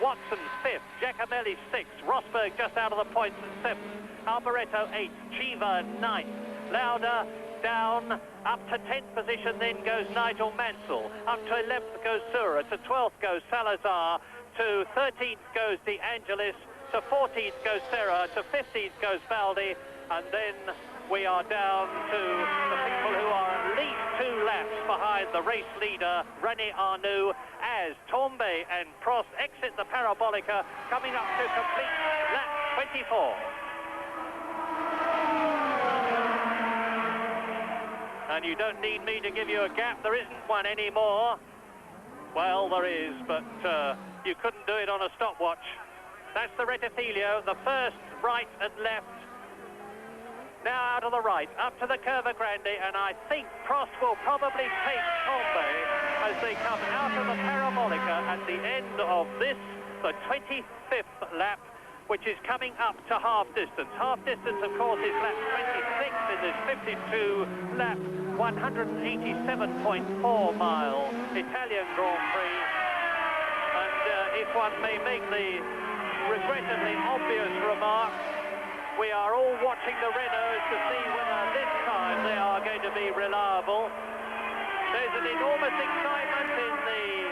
Speaker 1: Watson 5th, Giacomelli 6th, Rosberg just out of the points at 7th, Alboreto 8th, Chiva 9th, Lauda down, up to 10th position then goes Nigel Mansell, up to 11th goes Sura, to 12th goes Salazar, to 13th goes De Angelis, to 14th goes Serra, to 15th goes Baldi, and then we are down to the people who are at least 2 laps behind the race leader, René Arnoux, as Tambay and Prost exit the Parabolica, coming up to complete lap 24. And you don't need me to give you a gap, there isn't one anymore. Well, there is, but you couldn't do it on a stopwatch. That's the Rettifilio, the first right and left. Now out of the right, up to the Curva Grande, and I think Prost will probably take Tambay as they come out of the Parabolica at the end of this, the 25th lap, which is coming up to half distance. Half distance, of course, is lap 26 in this 52-lap, 187.4 mile Italian Grand Prix. And if one may make the regrettably obvious remark, we are all watching the Renaults to see whether this time they are going to be reliable. There's an enormous excitement in the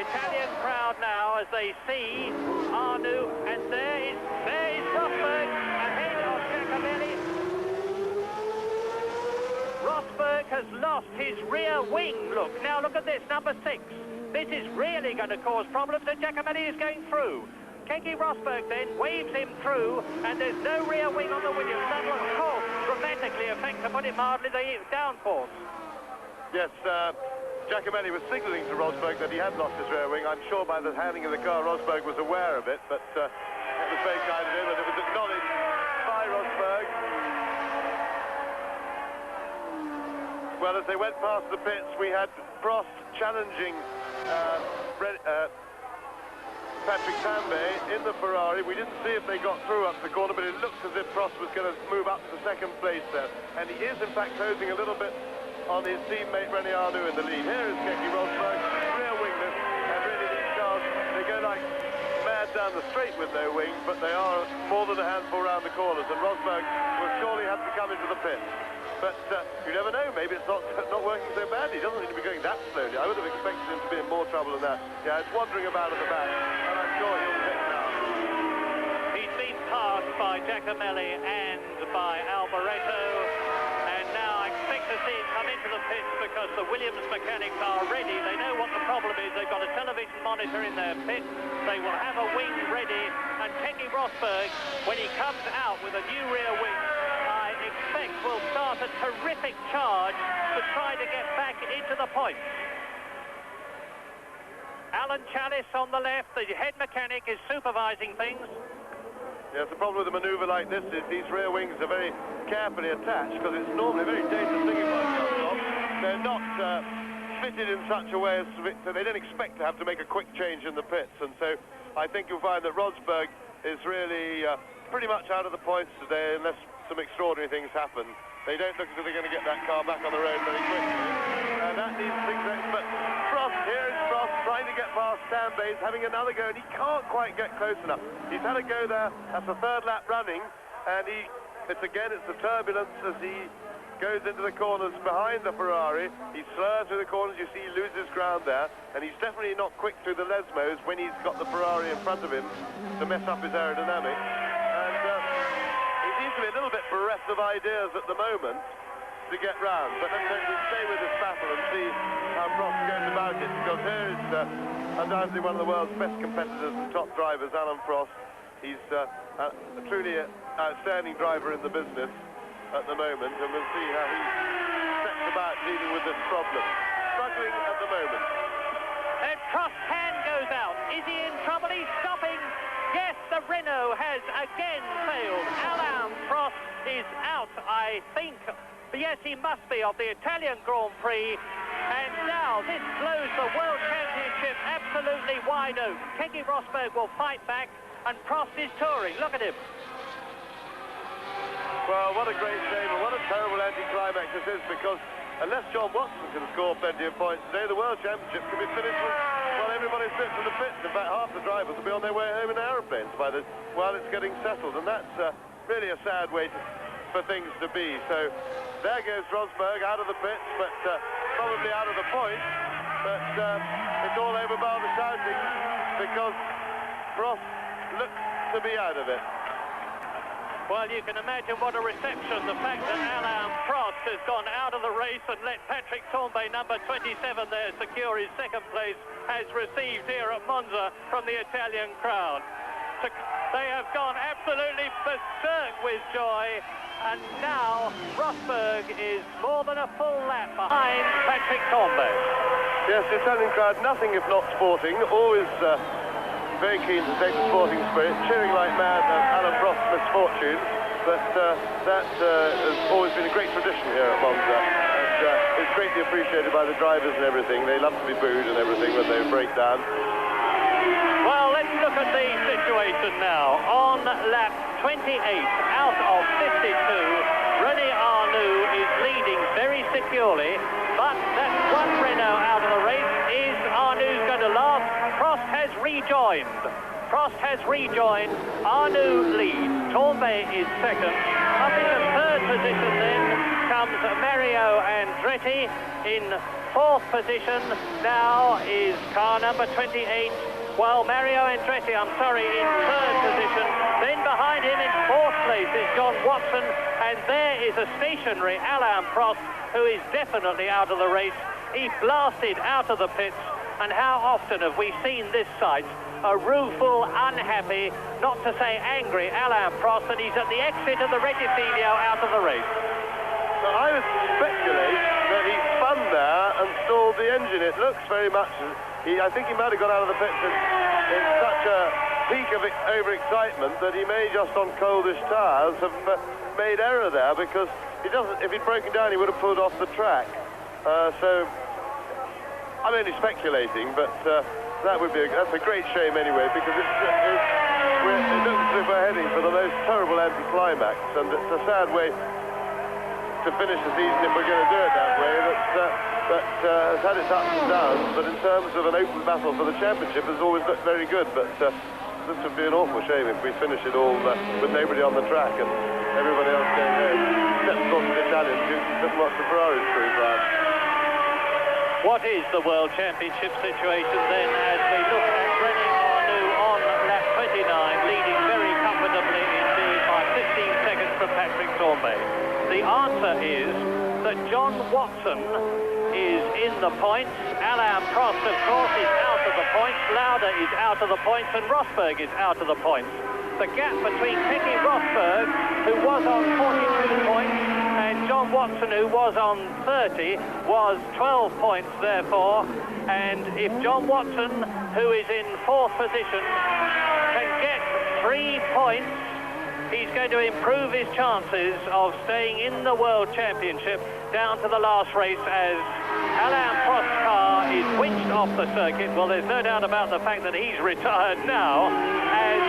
Speaker 1: Italian crowd now as they see Arnoux, and there is Rosberg ahead of Giacomelli. Rosberg has lost his rear wing. Look, now look at this, number 6. This is really going to cause problems, and Giacomelli is going through. Keke Rosberg then waves him through, and there's no rear wing on the Williams. That will, of course, dramatically affect, to put it mildly, the downforce. Yes, Giacomelli was signalling to Rosberg that he had lost his rear wing. I'm sure by the handing of the car, Rosberg was aware of it, but it was very kind of him, and it was acknowledged by Rosberg. Well, as they went past the pits, we had Prost challenging Patrick Tambay in the Ferrari. We didn't see if they got through up the corner, but it looked as if Prost was going to move up to second place there. And he is, in fact, closing a little bit on his teammate René Arnoux in the lead. Here is Keke Rosberg, rear wingless, and really these cars, they go like mad down the straight with no wings, but they are more than a handful around the corners, and Rosberg will surely have to come into the pit. But you never know, maybe it's not working so badly. He doesn't seem to be going that slowly. I would have expected him to be in more trouble than that. Yeah, it's wandering about at the back, and I'm sure he'll take it out. He's been passed by Giacomelli and by Alboreto, and now I expect to see him come into the pits because the Williams mechanics are ready. They know what the problem is. They've got a television monitor in their pit. They will have a wing ready, and Keke Rosberg, when he comes out with a new rear wing, I expect will start a terrific charge to try to get back into the points. Alan Chalice on the left, the head mechanic, is supervising things. Yes, the problem with a manoeuvre like this is these rear wings are very carefully attached because it's normally a very dangerous thing if one comes off. They're not fitted in such a way so they don't expect to have to make a quick change in the pits, and so I think you'll find that Rosberg is really pretty much out of the points today unless some extraordinary things happen. They don't look as if they're going to get that car back on the road very quickly. And that needs things, but Prost, here is Prost trying to get past Tambay, having another go, and he can't quite get close enough. He's had a go there, that's the 3rd lap running, and it's the turbulence as he goes into the corners behind the Ferrari. He's slower through the corners, you see he loses ground there, and he's definitely not quick through the Lesmos when he's got the Ferrari in front of him to mess up his aerodynamics. And he seems to be a little bit bereft of ideas at the moment to get round, but let's stay with this battle and see how Prost goes about it, because here is undoubtedly one of the world's best competitors and top drivers, Alain Prost. He's a truly outstanding driver in the business at the moment, and we'll see how he sets about dealing with this problem. Struggling at the moment. And Prost hand goes Is he in trouble? He's stopping. Yes, the Renault has again failed. Alain Prost is out, I think. Yes, he must be, of the Italian-grand-prix. And now this blows the World Championship absolutely wide open. Keke Rosberg will fight back, and Prost is touring. Look at him.
Speaker 4: Well, what a great shame, and what a terrible anticlimax this is, because unless John Watson can score plenty of points today, the World Championship could be finished while everybody's fit from the pits. In fact, half the drivers will be on their way home in aeroplanes while it's getting settled, and that's really a sad way for things to be. So there goes Rosberg out of the pits, but probably out of the points. But it's all over bar the shouting, because Prost looks to be out of it.
Speaker 1: Well, you can imagine what a reception the fact that Alain Prost has gone out of the race and let Patrick Tambay, number 27 there, secure his second place, has received here at Monza from the Italian crowd. They have gone absolutely berserk with joy, and now Rosberg is more than a full lap behind Patrick Tambay.
Speaker 4: Yes, the Italian crowd, nothing if not sporting, always very keen to take the sporting spirit, cheering like mad at Alain Prost's misfortunes, but that has always been a great tradition here at Monza, and it's greatly appreciated by the drivers and everything. They love to be booed and everything when they break down.
Speaker 1: Well, let's look at the situation now. On lap 28, out of 52, René Arnoux is leading very securely, but that's one Renault out of the race. Is Arnoux going to last? Prost has rejoined. Arnoux leads. Tambay is second. Up in the third position then comes Mario Andretti. In fourth position now is car number 28. Well, Mario Andretti, in third position. Then behind him in fourth place is John Watson. And there is a stationary Alain Prost, who is definitely out of the race. He blasted out of the pits. And how often have we seen this sight? A rueful, unhappy, not to say angry Alain Prost, and he's at the exit of the Reggisilio out of the race.
Speaker 4: Well, I would speculate that he spun there and stalled the engine. It looks very much I think he might have got out of the pits in such a peak of overexcitement that he may, just on coldish tyres, have made error there, because if he'd broken down, he would have pulled off the track. So I'm only speculating, but that's a great shame anyway, because it looks as if we're heading for the most terrible anticlimax, and it's a sad way to finish the season if we're going to do it that way. That has had its ups and downs, but in terms of an open battle for the championship, has always looked very good. But this would be an awful shame if we finish it all with nobody on the track and everybody else going home, except of course the Italians who just watch the Ferraris cruise round.
Speaker 1: What is the World Championship situation then, as we look at René Arnoux on lap 29, leading very comfortably indeed by 15 seconds from Patrick Tambay? The answer is that John Watson is in the points. Alain Prost, of course, is out of the points. Lauda is out of the points, and Rosberg is out of the points. The gap between Keke Rosberg, who was on 42 points, and John Watson, who was on 30, was 12 points, therefore. And if John Watson, who is in fourth position, can get 3 points, he's going to improve his chances of staying in the World Championship down to the last race, as Alain Prost's car is winched off the circuit. Well, there's no doubt about the fact that he's retired now, as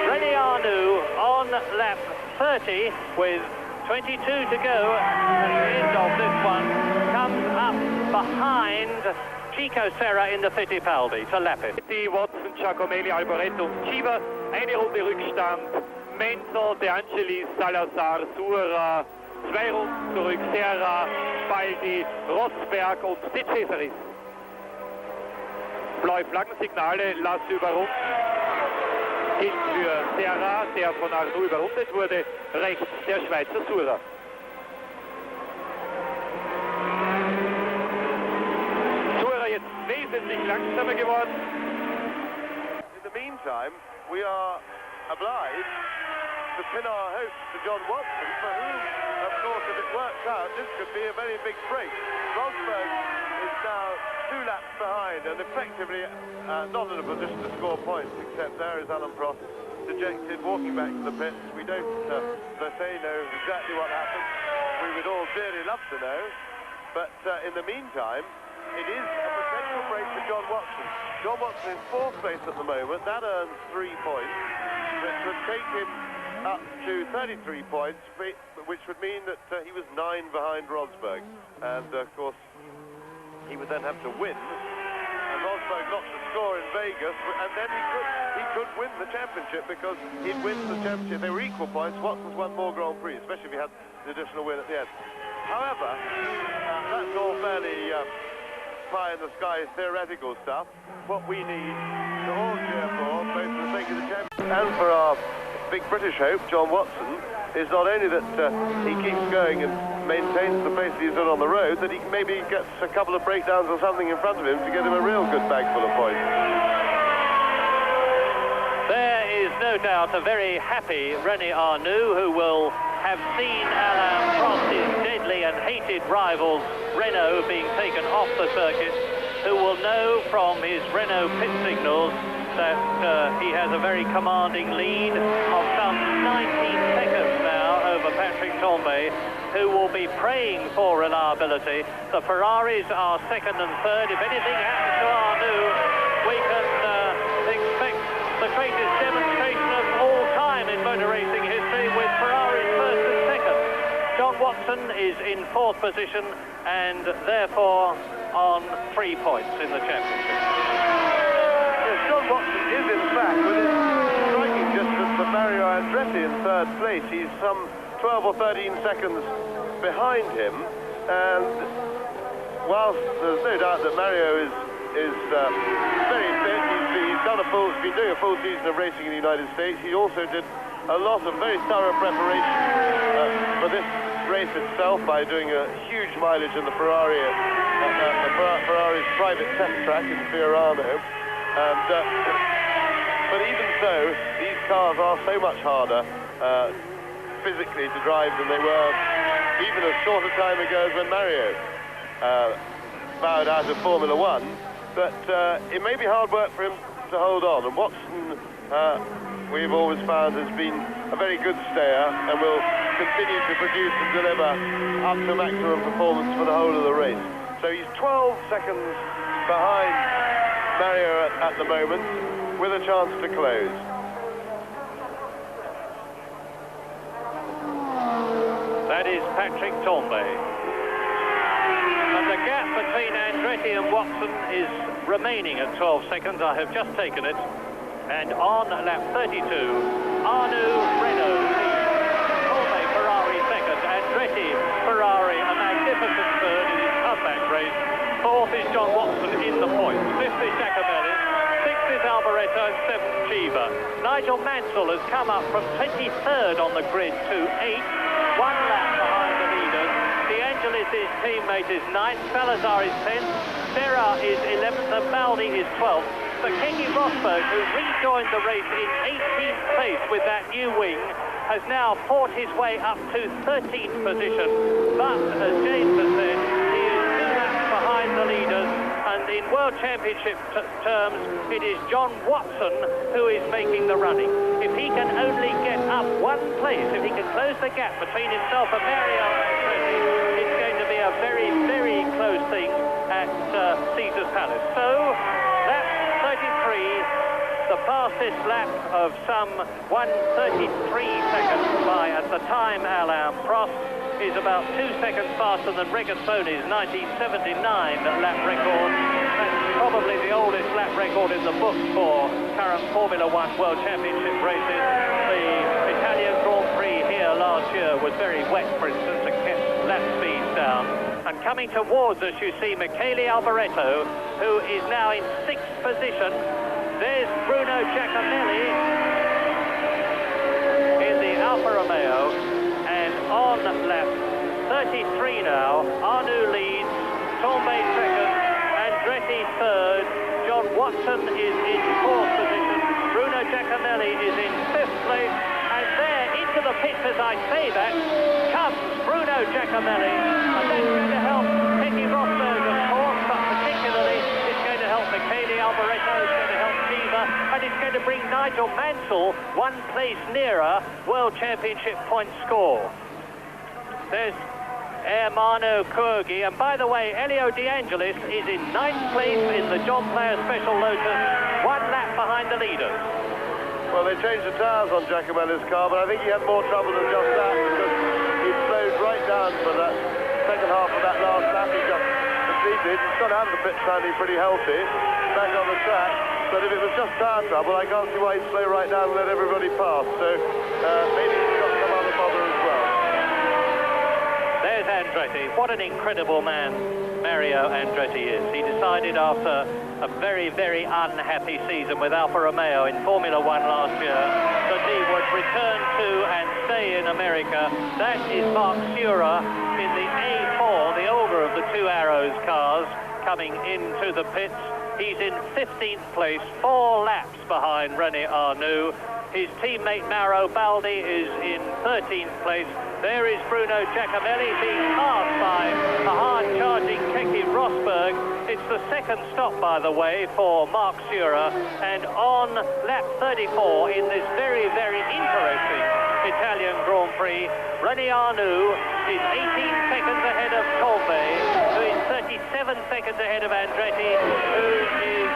Speaker 1: René Arnoux on lap 30 with 22 to go at the end of this one comes up behind Chico Serra in the Fittipaldi to lap him.
Speaker 3: Watson, Giacomelli, Alboreto und Chiva, eine Runde Rückstand. Menzel, De Angelis, Salazar, Sura, 2 Runden zurück, Serra, Spaldi, Rosberg und De Cesaris. Blaue Flaggensignale, Lass überrunden. Gilt für Serra, der von Arnoux überrundet wurde, rechts der Schweizer Sura. Sura jetzt wesentlich langsamer geworden.
Speaker 4: In the meantime, we are obliged to pin our hopes to John Watson, for whom, of course, if it it works out, this could be a very big break. Rosberg is now 2 laps behind and effectively not in a position to score points, except there is Alan Prost, dejected, walking back to the pits. We don't, as I say, know exactly what happened. We would all dearly love to know, but in the meantime, it is a potential break for John Watson. John Watson is 4th place at the moment. That earns 3 points, which would take him up to 33 points, which would mean that he was 9 behind Rosberg. And, of course, he would then have to win. And Rosberg not to score in Vegas, and then he could win the championship, because he'd win the championship. They were equal points. Watson's won more Grand Prix, especially if he had the additional win at the end. However, that's all fairly pie in the sky theoretical stuff. What we need to all cheer for, both for the sake of the championship and for our big British hope, John Watson, is not only that he keeps going and maintains the pace he's done on the road, that he maybe gets a couple of breakdowns or something in front of him to get him a real good bag full of points.
Speaker 1: There is no doubt a very happy René Arnoux, who will have seen Alain Prost's deadly and hated rivals Renault being taken off the circuit, who will know from his Renault pit signals that he has a very commanding lead of some 19 seconds now over Patrick Tambay, who will be praying for reliability. The Ferraris are 2nd and 3rd. If anything happens to Arnoux, we can expect the greatest demonstration of all time in motor racing history, with Ferraris 1st and 2nd. John Watson is in 4th position and therefore on 3 points in the championship.
Speaker 4: Yes, John Watson is in fact within striking distance of Mario Andretti in 3rd place. He's some 12 or 13 seconds behind him, and whilst there's no doubt that Mario is very fit, he's been doing a full season of racing in the United States. He also did a lot of very thorough preparation for this race itself by doing a huge mileage in the Ferrari Ferrari's private test track in Fiorano. And but even so, these cars are so much harder physically to drive than they were even as short a time ago as when Mario bowed out of Formula One. But it may be hard work for him to hold on, and Watson, we've always found, has been a very good stayer and will continue to produce and deliver up to maximum performance for the whole of the race. So he's 12 seconds behind Mario at the moment, with a chance to close.
Speaker 1: That is Patrick Tambay. And the gap between Andretti and Watson is remaining at 12 seconds. I have just taken it. And on lap 32, Arnoux Renault leads. Tambay Ferrari 2nd. Andretti Ferrari a magnificent 3rd in his comeback race. 4th is John Watson in the points. 5th is Giacomelli. 6th is Alboreto, and 7th Cheever. Nigel Mansell has come up from 23rd on the grid to 8th. 1 lap behind the leaders. De Angelis' teammate is 9th. Salazar is 10th. Serra is 11th. And Baldi is 12th. But Keke Rosberg, who rejoined the race in 18th place with that new wing, has now fought his way up to 13th position. But, as James has said, he is 2 laps behind the leaders. And in World Championship terms, it is John Watson who is making the running. If he can only get up 1 place, if he can close the gap between himself and Mario Andretti, it's going to be a very, very close thing at Caesar's Palace. So, lap 33, the fastest lap of some 1:33 seconds by, at the time, Alain Prost, is about 2 seconds faster than Regazzoni's 1979 lap record. That's probably the oldest lap record in the book for current Formula One World Championship races. The Italian-grand-prix here last year was very wet, for instance, and kept lap speeds down. And coming towards us, you see Michele Alboreto, who is now in 6th position. There's Bruno Giacomelli in the Alfa Romeo. And on lap 33 now, Arnoux leads, Tambay 2nd, Andretti 3rd, John Watson is in 4th position, Bruno Giacomelli is in 5th place, and there into the pits, as I say that, comes Bruno Giacomelli, and that's going to help Keke Rosberg, of course, but particularly it's going to help Michele Alboreto, it's going to help Shiva, and it's going to bring Nigel Mansell one place nearer World Championship point score. There's Ermanno Kurgi, and by the way, Elio De Angelis is in 9th place in the John Player Special Lotus, 1 lap behind the leaders.
Speaker 4: Well, they changed the tyres on Giacomelli's car, but I think he had more trouble than just that, because he slowed right down for that second half of that last lap. He just completed. He's got out of the pit sounding pretty healthy, back on the track. But if it was just tyre trouble, I can't see why he'd slow right down and let everybody pass. So maybe he's got some other bother as well.
Speaker 1: There's Andretti. What an incredible man Mario Andretti is. He decided after a very, very unhappy season with Alfa Romeo in Formula 1 last year that he would return to and stay in America. That is Mark Sura in the A4, the older of the 2 Arrows cars, coming into the pits. He's in 15th place, 4 laps behind René Arnoux. His teammate Mauro Baldi is in 13th place. There is Bruno Giacomelli being passed by a hard-charging Keke Rosberg. It's the second stop, by the way, for Mark Sura. And on lap 34 in this very, very interesting Italian Grand Prix, René Arnoux is 18 seconds ahead of Colbe, who is 37 seconds ahead of Andretti, who is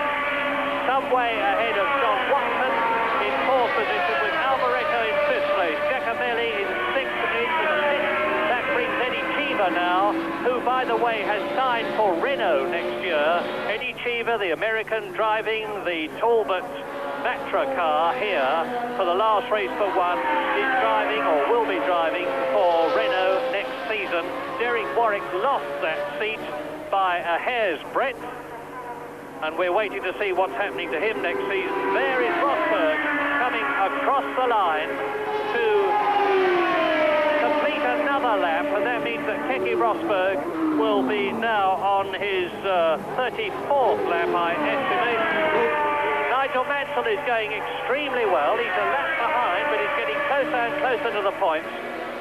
Speaker 1: some way ahead of John Watson in 4th position, with Alboreto in 5th place. Giacomelli in 6th into the pit. That brings Eddie Cheever now, who, by the way, has signed for Renault next year. Eddie Cheever, the American, driving the Talbot Vatra car here for the last race but one, is driving, or will be driving, for Renault next season. Derek Warwick lost that seat by a hair's breadth, and we're waiting to see what's happening to him next season. There is Rosberg coming across the line to complete another lap, and that means that Keke Rosberg will be now on his 34th lap, I estimate. Nigel Mansell is going extremely well. He's a lap behind, but he's getting closer and closer to the points.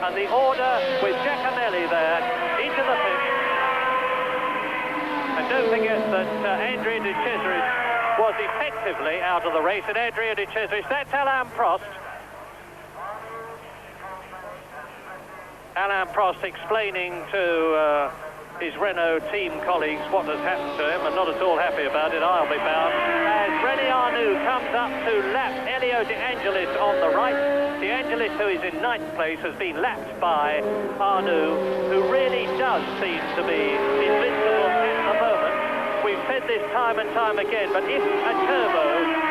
Speaker 1: And the order with Giacomelli there into the pit. And don't forget that Andrea de Cesaris was effectively out of the race. And Andrea de Cesaris, that's Alain Prost. Alain Prost explaining to his Renault team colleagues what has happened to him, and not at all happy about it, I'll be bound. As René Arnoux comes up to lap Elio De Angelis on the right. De Angelis, who is in 9th place, has been lapped by Arnoux, who really does seem to be invincible at the moment. We've said this time and time again, but if a turbo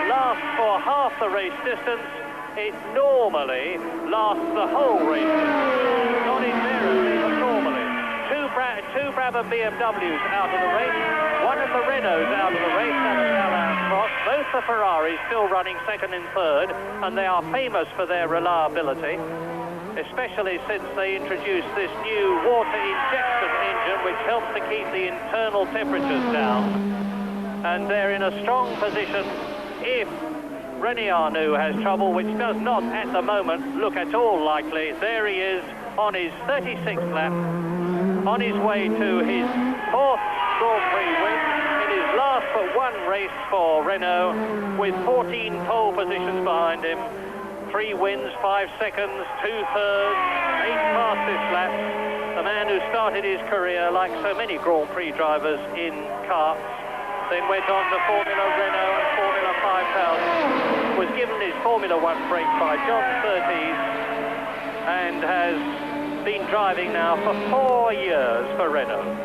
Speaker 1: lasts for half the race distance, it normally lasts the whole race distance. Not invariably, but normally. Two Brabham BMWs out of the race, one of the Renaults out of the race, that is Alain Prost. Both the Ferraris still running 2nd and 3rd, and they are famous for their reliability, especially since they introduced this new water injection engine, which helps to keep the internal temperatures down. And they're in a strong position if René Arnoux has trouble, which does not at the moment look at all likely. There he is on his 36th lap, on his way to his 4th Grand Prix win in his last but one race for Renault, with 14 pole positions behind him, 3 wins, 5 seconds, 2 thirds, 8 fastest laps. The man who started his career, like so many Grand Prix drivers, in karts, then went on to Formula Renault and Formula 5000, was given his Formula 1 break by John Surtees, and has been driving now for 4 years for Renault.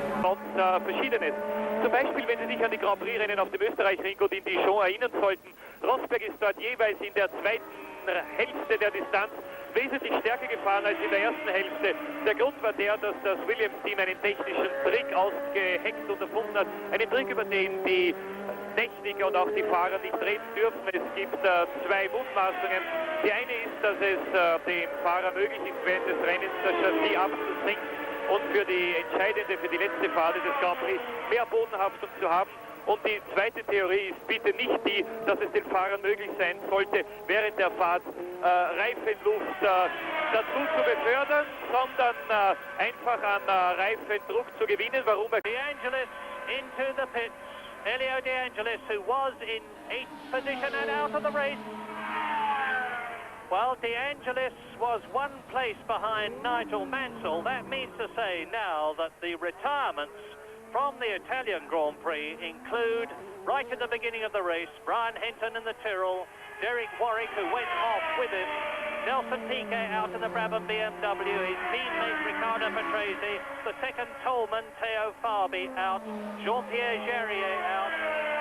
Speaker 3: Verschiedenes. Zum Beispiel, wenn Sie sich an die Grand Prix-Rennen auf dem Österreich-Ring und in Dijon erinnern sollten, Rosberg ist dort jeweils in der zweiten Hälfte der Distanz wesentlich stärker gefahren als in der ersten Hälfte. Der Grund war der, dass das Williams-Team einen technischen Trick ausgeheckt und erfunden hat. Einen Trick, über den die Techniker und auch die Fahrer nicht reden dürfen. Es gibt 2 Mutmaßungen. Die eine ist, dass es dem Fahrer möglich ist, während des Rennens das Chassis abzusinken und für die entscheidende, für die letzte Phase des Grand Prix mehr Bodenhaftung zu haben. Und die zweite Theorie ist bitte nicht die, dass es den Fahrern möglich sein sollte, während der Fahrt Reifenluft dazu zu befördern, sondern einfach an Reifendruck zu gewinnen. Warum?
Speaker 1: De Angelis into the pits. Elio De Angelis, who was in 8th position and out of the race. Well, De Angelis was 1 place behind Nigel Mansell. That means to say now that the retirements from the Italian Grand Prix include, right at the beginning of the race, Brian Hinton in the Tyrrell, Derek Warwick, who went off with him, Nelson Piquet out in the Brabham BMW, his teammate Riccardo Patrese, the second Tolman, Theo Fabi out, Jean-Pierre Jarier out,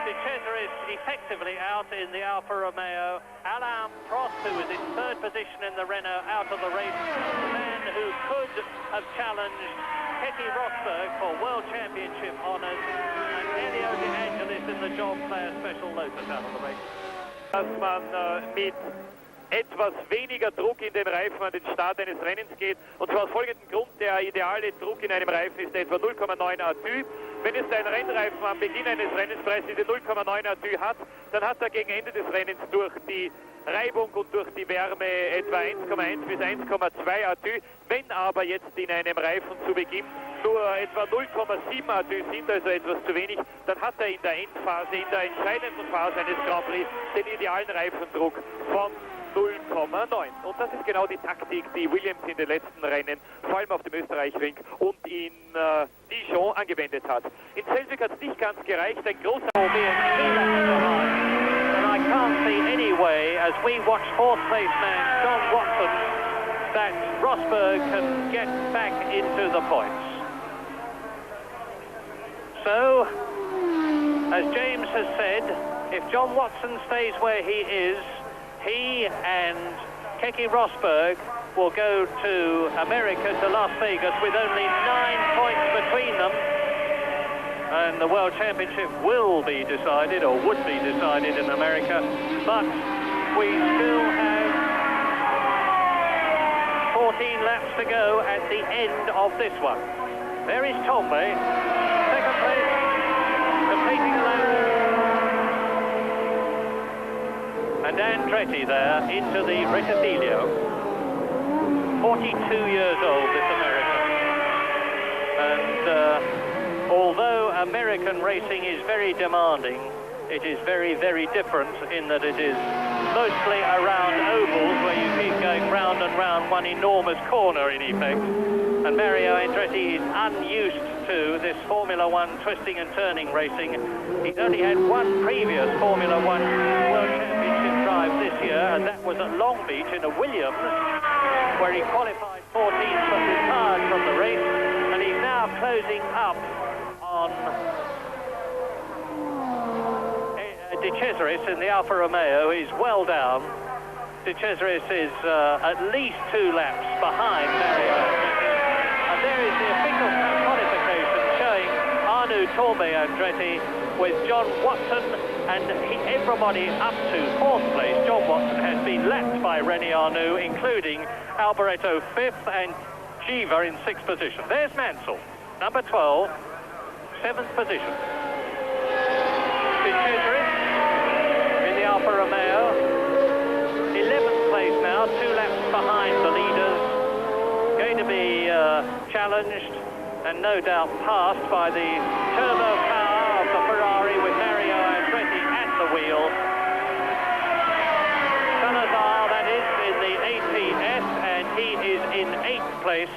Speaker 1: De Cesaris effectively out in the Alfa Romeo, Alain Prost, who was in 3rd position in the Renault, out of the race, the man who could have challenged Keke Rosberg for World Championship honours, and Elio De Angelis in the John Player Special Lotus out of the race.
Speaker 3: Dass man mit etwas weniger Druck in dem Reifen an den Start eines Rennens geht. Und zwar aus folgendem Grund: der ideale Druck in einem Reifen ist etwa 0,9 Atü. Wenn es ein Rennreifen am Beginn eines Rennens bereits diese 0,9 Atü hat, dann hat er gegen Ende des Rennens durch die Reibung und durch die Wärme etwa 1,1 bis 1,2 Atü. Wenn aber jetzt in einem Reifen zu Beginn nur etwa 0,7 Atü sind, also etwas zu wenig, dann hat er in der Endphase, in der entscheidenden Phase eines Grand Prix den idealen Reifendruck von 0,9. Und das ist genau die Taktik, die Williams in den letzten Rennen, vor allem auf dem Österreich-Ring und in Dijon angewendet hat. In Selzwick hat es nicht ganz gereicht, ein großer...
Speaker 1: And I can't see any way, as we watch 4th place man John Watson, that Rosberg can get back into the points. So, as James has said, if John Watson stays where he is, he and Keke Rosberg will go to America, to Las Vegas, with only 9 points between them. And the World Championship will be decided, or would be decided, in America. But we still have 14 laps to go at the end of this one. There is Tombe, 2nd place, completing a lap. And Andretti there into the Reticilio. 42 years old, this American. And although American racing is very demanding, it is very, very different in that it is mostly around ovals where you keep going round and round one enormous corner in effect. And Mario Andretti is unused to this Formula One twisting and turning racing. He's only had one previous Formula One World Championship drive this year, and that was at Long Beach in a Williams, where he qualified 14th but retired from the race, and he's now closing up on De Cesaris in the Alfa Romeo. He's well down. De Cesaris is at least 2 laps behind Mario Andretti. And there is the official qualification showing Arnaud Tombe Andretti with John Watson, and everybody up to 4th place. John Watson has been lapped by René Arnoux, including Alboreto 5th and Giva in 6th position. There's Mansell, number 12, 7th position. De Cesaris in the Alfa Romeo, 11th place now, 2 laps behind the leaders. Going to be challenged and no doubt passed by the turbo power of the Ferrari with Mario Andretti at the wheel. Salazar, that is, in the ATS, and he is in 8th place.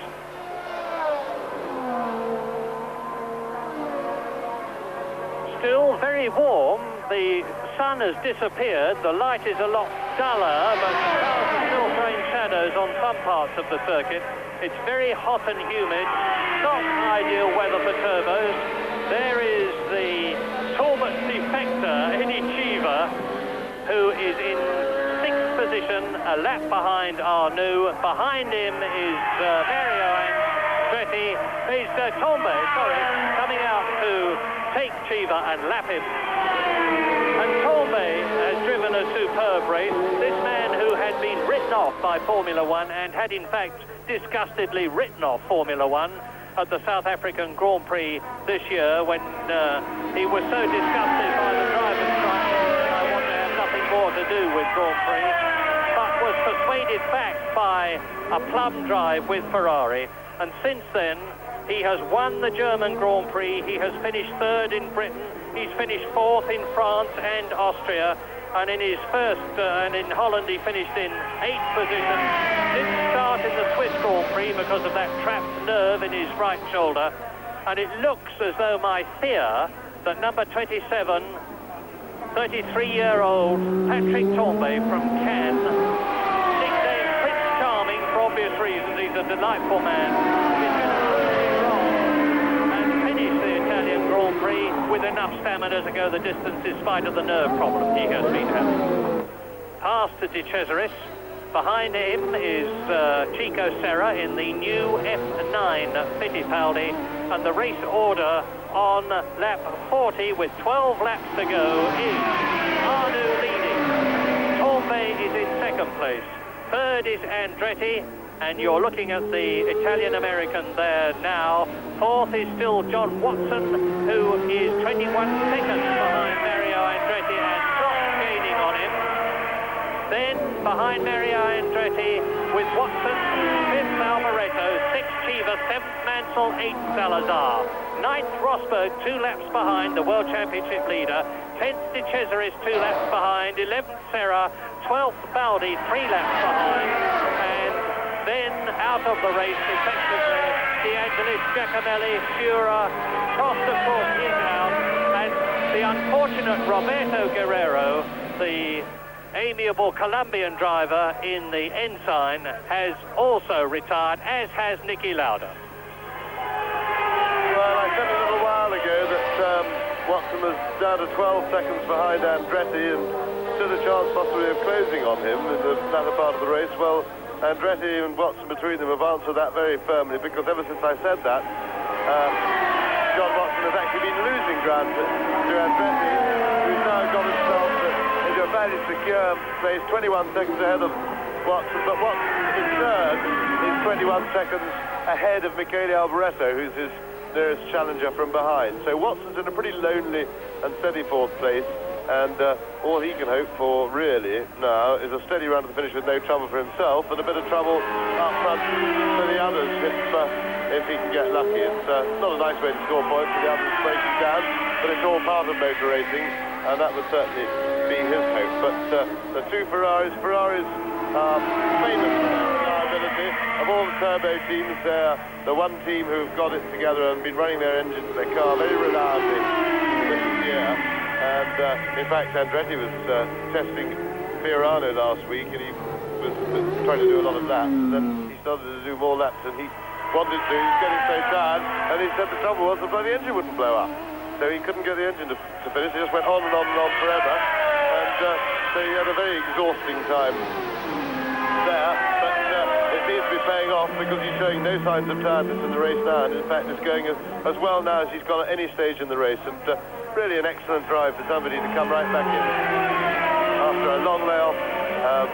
Speaker 1: Still very warm. The sun has disappeared. The light is a lot duller, but the cars are still throwing shadows on some parts of the circuit. It's very hot and humid. Not ideal weather for turbos. There is the Talbot defector, Eddie Cheever, who is in 6th position, a lap behind Arnoux. Behind him is Mario Andretti. He's Tombe, coming out to take Cheever and lap him. And Tombe has driven a superb race. This man who had been written off by Formula One and had in fact disgustedly written off Formula One at the South African Grand Prix this year when he was so disgusted by the driver's strike that I want to have nothing more to do with Grand Prix, but was persuaded back by a plum drive with Ferrari, and since then he has won the German Grand Prix. He has finished third in Britain, he's finished fourth in France and Austria, and in his first, and in Holland he finished in 8th position. Didn't start in the Swiss Grand Prix because of that trapped nerve in his right shoulder, and it looks as though my fear that number 27, 33-year-old Patrick Tambay from Cannes, nicknamed Prince Charming for obvious reasons, he's a delightful man, is going to prove me wrong and finish the Italian Grand Prix with enough stamina to go the distance in spite of the nerve problem he has been having. Past to De Cesaris. Behind him is Chico Serra in the new F9 Fittipaldi, and the race order on lap 40 with 12 laps to go is Arnoux leading. Tambay is in second place. Third is Andretti, and you're looking at the Italian-American there now. Fourth is still John Watson, who is 21 seconds behind Mario Andretti and drops gaining on him. Then behind Mario Andretti with Watson, 5th Alboreto, 6th Chiva, 7th Mansell, 8th Salazar. 9th Rosberg, 2 laps behind the World Championship leader. 10th De Cesaris, 2 laps behind. 11th Serra, 12th Baldi, 3 laps behind. And then out of the race, effectively, De Angelis, Giacomelli, Fura, Prost, of course, is out. And the unfortunate Roberto Guerrero, the amiable Colombian driver in the Ensign, has also retired, as has Niki Lauda.
Speaker 4: Well, I said a little while ago that Watson was down to 12 seconds behind Andretti and stood a chance possibly of closing on him in the latter part of the race. Well, Andretti and Watson between them have answered that very firmly, because ever since I said that, John Watson has actually been losing ground to Andretti, who's now got himself into a fairly secure place, 21 seconds ahead of Watson, but Watson in third is 21 seconds ahead of Michele Alboreto, who's his nearest challenger from behind. So Watson's in a pretty lonely and steady fourth place, and all he can hope for really now is a steady run to the finish with no trouble for himself, and a bit of trouble up front for the others if he can get lucky. It's not a nice way to score points for the others breaking down, but it's all part of motor racing, and that would certainly be his hope. But the two Ferraris are famous for their reliability. Of all the turbo teams, they're the one team who've got it together and been running their engines and their car very reliably this year. And in fact, Andretti was testing Fiorano last week, and he was trying to do a lot of laps, and then he started to do more laps than he wanted to. He was getting so tired, and he said the trouble was the bloody engine wouldn't blow up. So he couldn't get the engine to finish. He just went on and on and on forever. And so he had a very exhausting time there. But it seems to be paying off, because he's showing no signs of tiredness in the race now. And in fact, it's going as well now as he's gone at any stage in the race. And really an excellent drive for somebody to come right back in after a long layoff.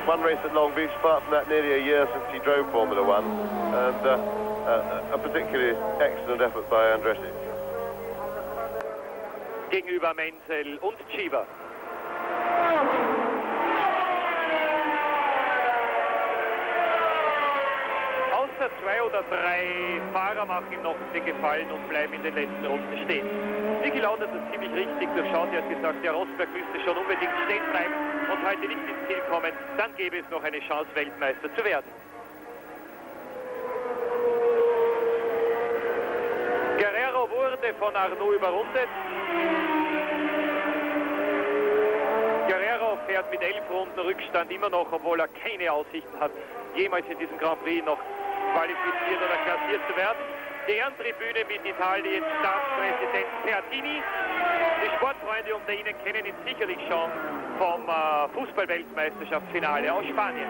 Speaker 4: One race at Long Beach, apart from that nearly a year since he drove Formula One. And a particularly excellent effort by Andretti.
Speaker 3: Gegenüber Mansell und Chiva. Außer 2 oder 3 Fahrer machen ihm noch den Gefallen und bleiben in den letzten Runden stehen. Niki Lauda hat das ziemlich richtig durchschaut. Er hat gesagt, der Rosberg müsste schon unbedingt stehen bleiben und heute nicht ins Ziel kommen. Dann gäbe es noch eine Chance, Weltmeister zu werden. Guerrero wurde von Arnoux überrundet. Guerrero fährt mit 11 Runden Rückstand immer noch, obwohl er keine Aussichten hat, jemals in diesem Grand Prix noch qualifiziert oder klassiert zu werden. Die Ehrentribüne mit Italiens Staatspräsident Pertini. Die Sportfreunde unter Ihnen kennen ihn sicherlich schon vom Fußball-Weltmeisterschaftsfinale aus Spanien.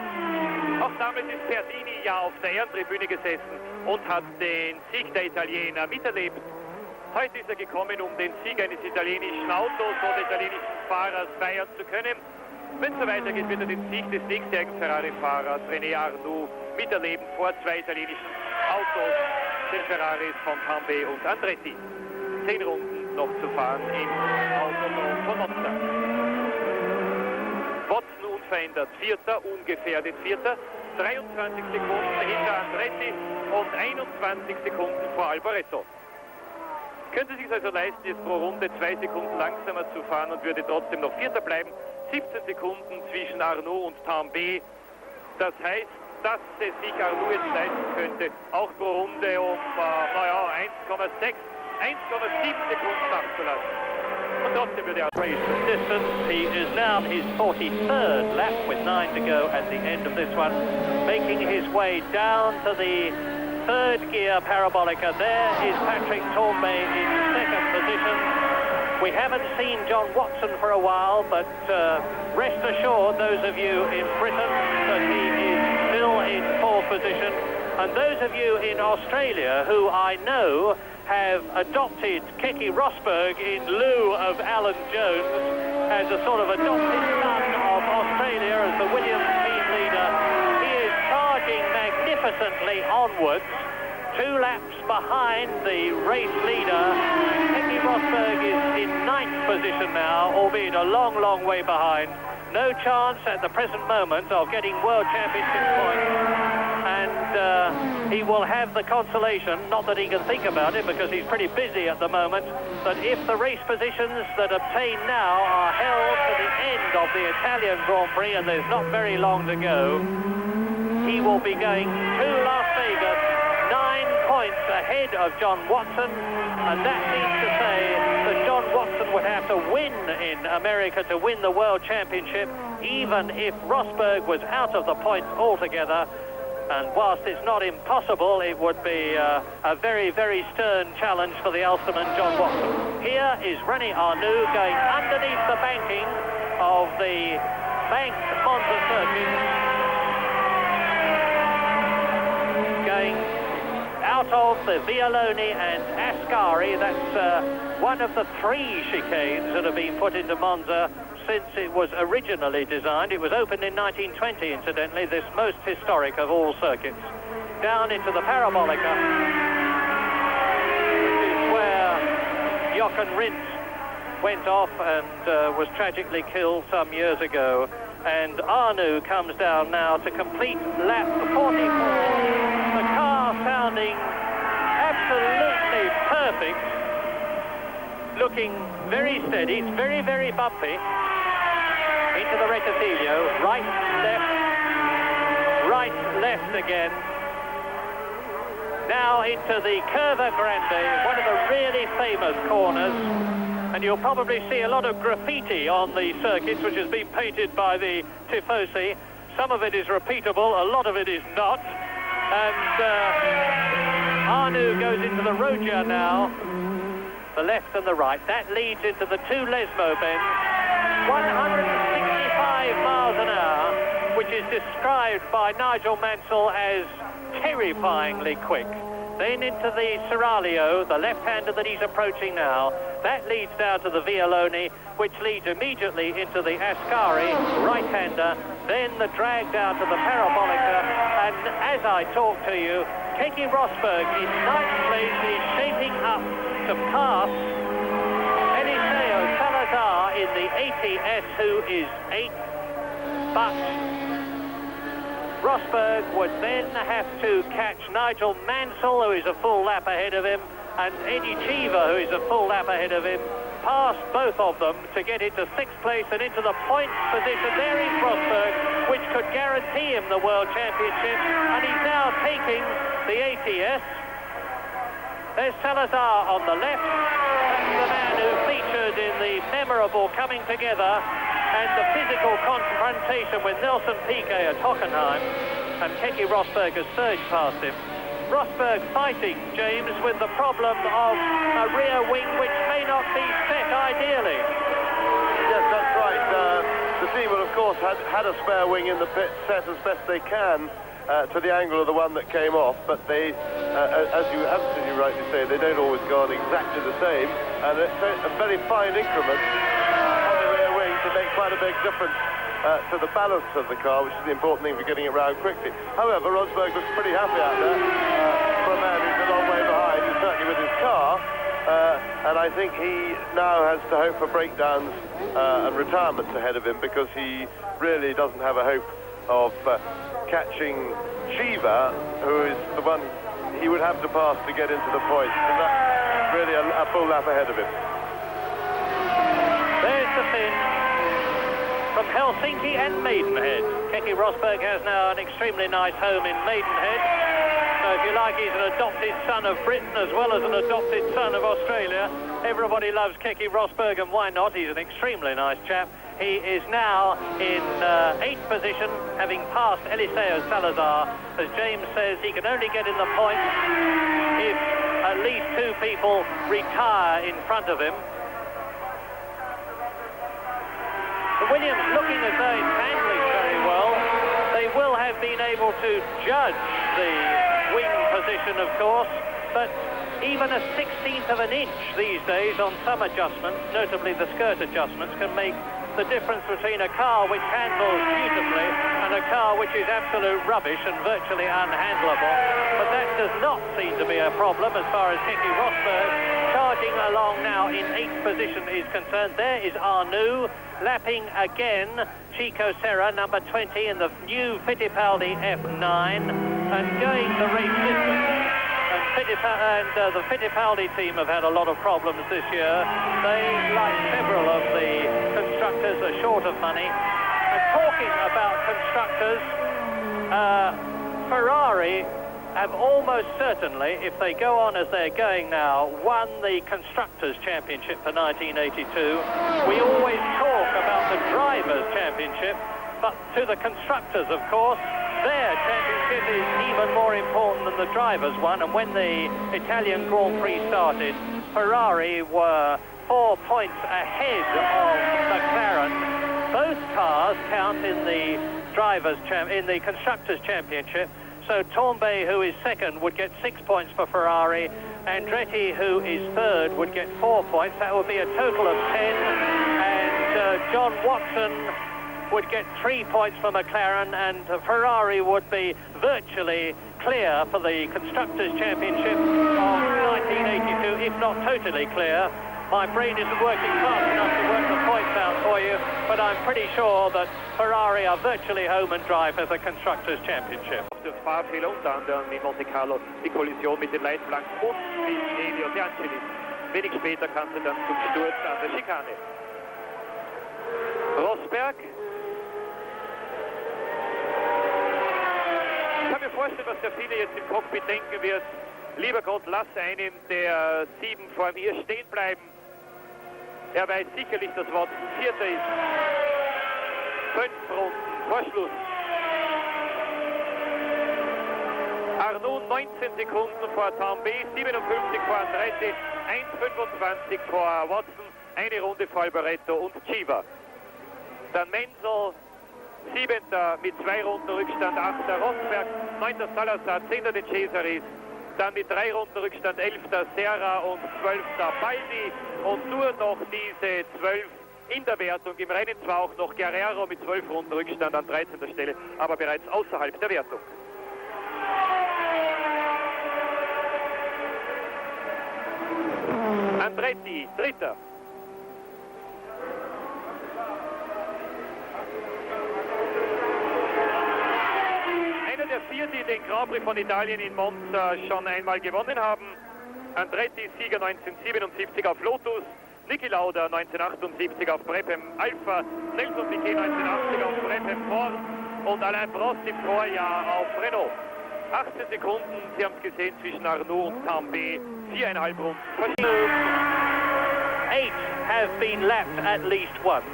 Speaker 3: Auch damals ist Pertini ja auf der Ehrentribüne gesessen und hat den Sieg der Italiener miterlebt. Heute ist er gekommen, um den Sieg eines italienischen Autos oder italienischen Fahrers feiern zu können. Wenn es so weitergeht, wird er den Sieg des nächstjährigen Ferrari-Fahrers René Arnoux miterleben vor 2 italienischen Autos den Ferraris von Tambay und Andretti. 10 Runden noch zu fahren im Autodrom von Monza. Watson unverändert Vierter, ungefährdet Vierter. 23 Sekunden hinter Andretti und 21 Sekunden vor Alboreto. Könnte sich also leisten, jetzt pro Runde 2 Sekunden langsamer zu fahren und würde trotzdem noch Vierter bleiben. 17 Sekunden zwischen Arnoux und Tambay. Das heißt, dass es sich Arnoux jetzt leisten könnte, auch pro Runde um 1,6, 1,7 Sekunden nachzulassen. Und trotzdem würde er
Speaker 1: race distance. He is now on his 43rd lap with 9 to go at the end of this one, making his way down to the third gear parabolica. There is Patrick Tambay in second position. We haven't seen John Watson for a while, but rest assured, those of you in Britain, that he is still in fourth position. And those of you in Australia who I know have adopted Keke Rosberg in lieu of Alan Jones as a sort of adopted son of Australia as the Williams team leader. He is charging magnificently onwards, 2 laps behind the race leader. Keke Rosberg is in 9th position now, albeit a long, long way behind. No chance at the present moment of getting World Championship points. And he will have the consolation, not that he can think about it because he's pretty busy at the moment, that if the race positions that obtain now are held to the end of the Italian-grand-prix, and there's not very long to go, he will be going to Las Vegas 9 points ahead of John Watson, and that means to say that John Watson would have to win in America to win the World Championship, even if Rosberg was out of the points altogether. And whilst it's not impossible, it would be a very, very stern challenge for the Ulsterman, John Watson. Here is René Arnoux going underneath the banking of the banked Monza circuit, going out of the Vialoni and Ascari. That's one of the 3 chicanes that have been put into Monza since it was originally designed. It was opened in 1920, incidentally, this most historic of all circuits. Down into the Parabolica, which is where Jochen Rindt went off and was tragically killed some years ago. And Arnoux comes down now to complete lap 44. The car sounding absolutely perfect, looking very steady. It's very, very bumpy. Into the Rettisilio, right, left again. Now into the Curva Grande, one of the really famous corners. And you'll probably see a lot of graffiti on the circuits, which has been painted by the Tifosi. Some of it is repeatable, a lot of it is not. And Arnoux goes into the Rogia now, the left and the right. That leads into the 2 Lesmo bends. 165 miles an hour, which is described by Nigel Mansell as terrifyingly quick. Then into the Seraglio, the left-hander that he's approaching now. That leads down to the Vialoni, which leads immediately into the Ascari, right-hander. Then the drag down to the Parabolica. And as I talk to you, Keke Rosberg in 9th place is shaping up to pass Eliseo Salazar in the ATS, who is 8th. But Rosberg would then have to catch Nigel Mansell, who is a full lap ahead of him, and Eddie Cheever, who is a full lap ahead of him, past both of them to get into 6th place and into the points position. There is Rosberg, which could guarantee him the World Championship, and he's now taking the ATS. There's Salazar on the left. That's the man who featured in the memorable coming together and the physical confrontation with Nelson Piquet at Hockenheim. And Keke Rosberg has surged past him. Rosberg fighting, James, with the problem of a rear wing which may not be set ideally.
Speaker 4: Yes, that's right. The team will, of course, had a spare wing in the pit set as best they can to the angle of the one that came off, but they, as you absolutely rightly say, they don't always go on exactly the same, and it's a very fine increment on the rear wing to make quite a big difference to the balance of the car, which is the important thing for getting it round quickly. However, Rosberg looks pretty happy out there for a man who's a long way back. and I think he now has to hope for breakdowns and retirements ahead of him, because he really doesn't have a hope of catching Shiva, who is the one he would have to pass to get into the points, and that's really a full lap ahead of him.
Speaker 1: There's the Finn from Helsinki and Maidenhead. Keke Rosberg has now an extremely nice home in Maidenhead. So if you like, he's an adopted son of Britain as well as an adopted son of Australia. Everybody loves Keke Rosberg, and why not? He's an extremely nice chap. He is now in 8th position, having passed Eliseo Salazar. As James says, he can only get in the points if at least 2 people retire in front of him. The Williams looking as though it's handling very well. They will have been able to judge the wing position, of course, but even a 16th of an inch these days on some adjustments, notably the skirt adjustments, can make the difference between a car which handles beautifully and a car which is absolute rubbish and virtually unhandleable. But that does not seem to be a problem as far as Keke Rosberg charging along now in 8th position is concerned. There is Arnoux lapping again Chico Serra, number 20, in the new Fittipaldi F9, and going the race distance. And the Fittipaldi team have had a lot of problems this year. They, like several of the constructors, are short of money. And talking about constructors, Ferrari have almost certainly, if they go on as they're going now, won the Constructors' Championship for 1982. We always talk about the Drivers' Championship, but to the constructors, of course, their championship is even more important than the drivers' one. And when the Italian-grand-prix started, Ferrari were 4 points ahead of McLaren. Both cars count in the Constructors' Championship. So Tombe, who is second, would get 6 points for Ferrari. Andretti, who is third, would get 4 points. That would be a total of 10. And John Watson would get 3 points for McLaren, and Ferrari would be virtually clear for the Constructors' Championship of 1982, if not totally clear. My brain isn't working fast enough to work the points out for you, but I'm pretty sure that Ferrari are virtually home and dry for the Constructors' Championship.
Speaker 3: Der Fahrfehler unter anderem in Monte Carlo, die Kollision mit den Leitplanken und mit Elio De Angelis. Wenig später kam es dann zum Sturz an der Schikane. Rosberg. Ich kann mir vorstellen, was der viele jetzt im Cockpit denken wird. Lieber Gott, lass einen der 7 vor mir stehen bleiben. Er weiß sicherlich, dass Watson Vierter ist. 5 Runden vor Schluss. Arnoux 19 Sekunden vor Tombe, 57 vor Andretti, 1,25 vor Watson, eine Runde vor Alboreto und Chiva. Dann Menzel, 7. mit 2 Runden Rückstand, 8. Rosberg, 9. Salazar, 10. De Cesaris, dann mit 3 Runden Rückstand 11. Serra und 12. Baldi, und nur noch diese 12 in der Wertung. Im Rennen zwar auch noch Guerrero mit 12 Runden Rückstand an 13. Stelle, aber bereits außerhalb der Wertung. Andretti, 3. Der 4, die den Grand Prix von Italien in Monza schon einmal gewonnen haben. Andretti, Sieger 1977 auf Lotus, Niki Lauda 1978 auf Brabham Alpha, Nelson Piquet 1980 auf Brabham Ford und Alain Prost im Vorjahr auf Renault. 18 Sekunden, Sie haben es gesehen, zwischen Arnoux und Tombe, 4,5 Runden.
Speaker 1: 8 have been lapped at least once.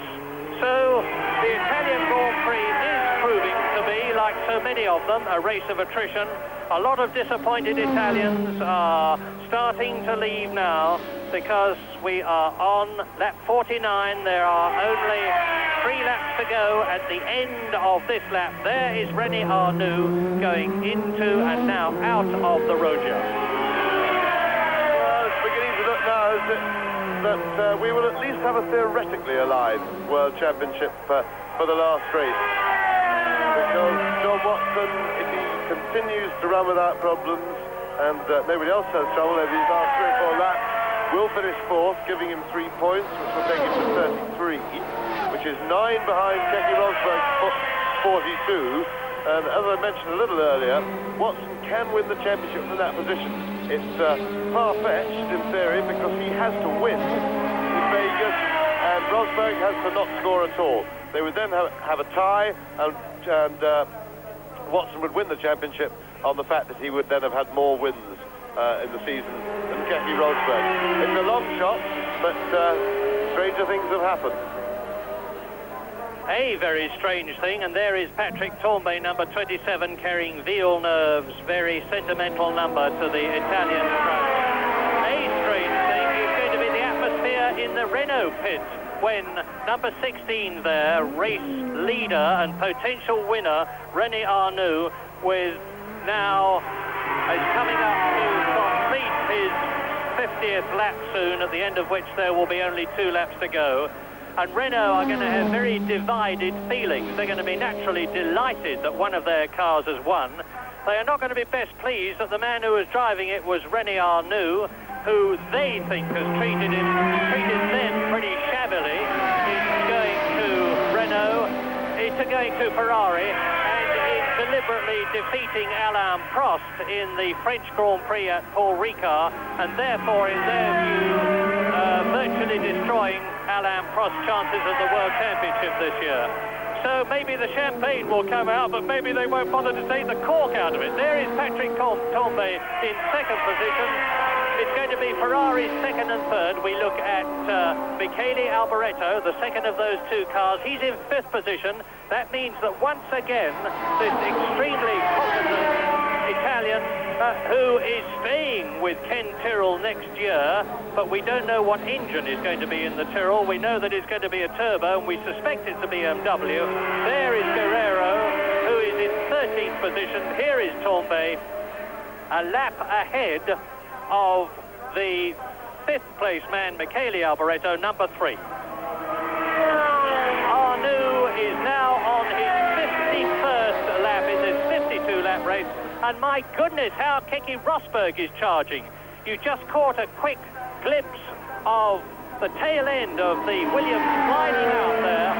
Speaker 1: So the Italian Grand Prix is proving to be, like so many of them, a race of attrition. A lot of disappointed Italians are starting to leave now because we are on lap 49. There are only 3 laps to go at the end of this lap. There is René Arnoux going into and now out of the Roja.
Speaker 4: Well, it's beginning to look now as that we will at least have a theoretically alive World Championship for the last race. Because John Watson, if he continues to run without problems and nobody else has trouble over these last 3 or 4 laps, will finish fourth, giving him 3 points, which will take him to 33, which is 9 behind Keke Rosberg's 42. And as I mentioned a little earlier, Watson can win the championship from that position. It's far-fetched in theory because he has to win in Vegas and Rosberg has to not score at all. They would then have a tie and Watson would win the championship on the fact that he would then have had more wins in the season than Keke Rosberg. It's a long shot, but stranger things have happened.
Speaker 1: A very strange thing, and there is Patrick Tambay, number 27, carrying Villeneuve's very sentimental number to the Italian front. A strange thing is going to be the atmosphere in the Renault pit when number 16 there, race leader and potential winner, René Arnoux, with now is coming up to complete his 50th lap soon, at the end of which there will be only 2 laps to go. And Renault are going to have very divided feelings. They're going to be naturally delighted that one of their cars has won. They are not going to be best pleased that the man who was driving it was René Arnoux, who they think has treated them pretty shabbily. It's going to Renault, it's going to Ferrari, and is deliberately defeating Alain Prost in the French Grand Prix at Paul Ricard, and therefore, in their view, virtually destroying Alain Prost's chances of the World Championship this year. So maybe the champagne will come out, but maybe they won't bother to take the cork out of it. There is Patrick Tambay in second position. It's going to be Ferrari's second and third. We look at Michele Alboreto, the second of those 2 cars. He's in 5th position. That means that once again, this extremely competent Italian who is staying with Ken Tyrrell next year, but we don't know what engine is going to be in the Tyrrell. We know that it's going to be a turbo, and we suspect it's a BMW. There is Guerrero, who is in 13th position. Here is Tambay, a lap ahead of the 5th place man, Michele Alboreto, number 3. Arnoux is now on his 51st lap in this 52-lap race. And my goodness, how Keke Rosberg is charging. You just caught a quick glimpse of the tail end of the Williams sliding out there.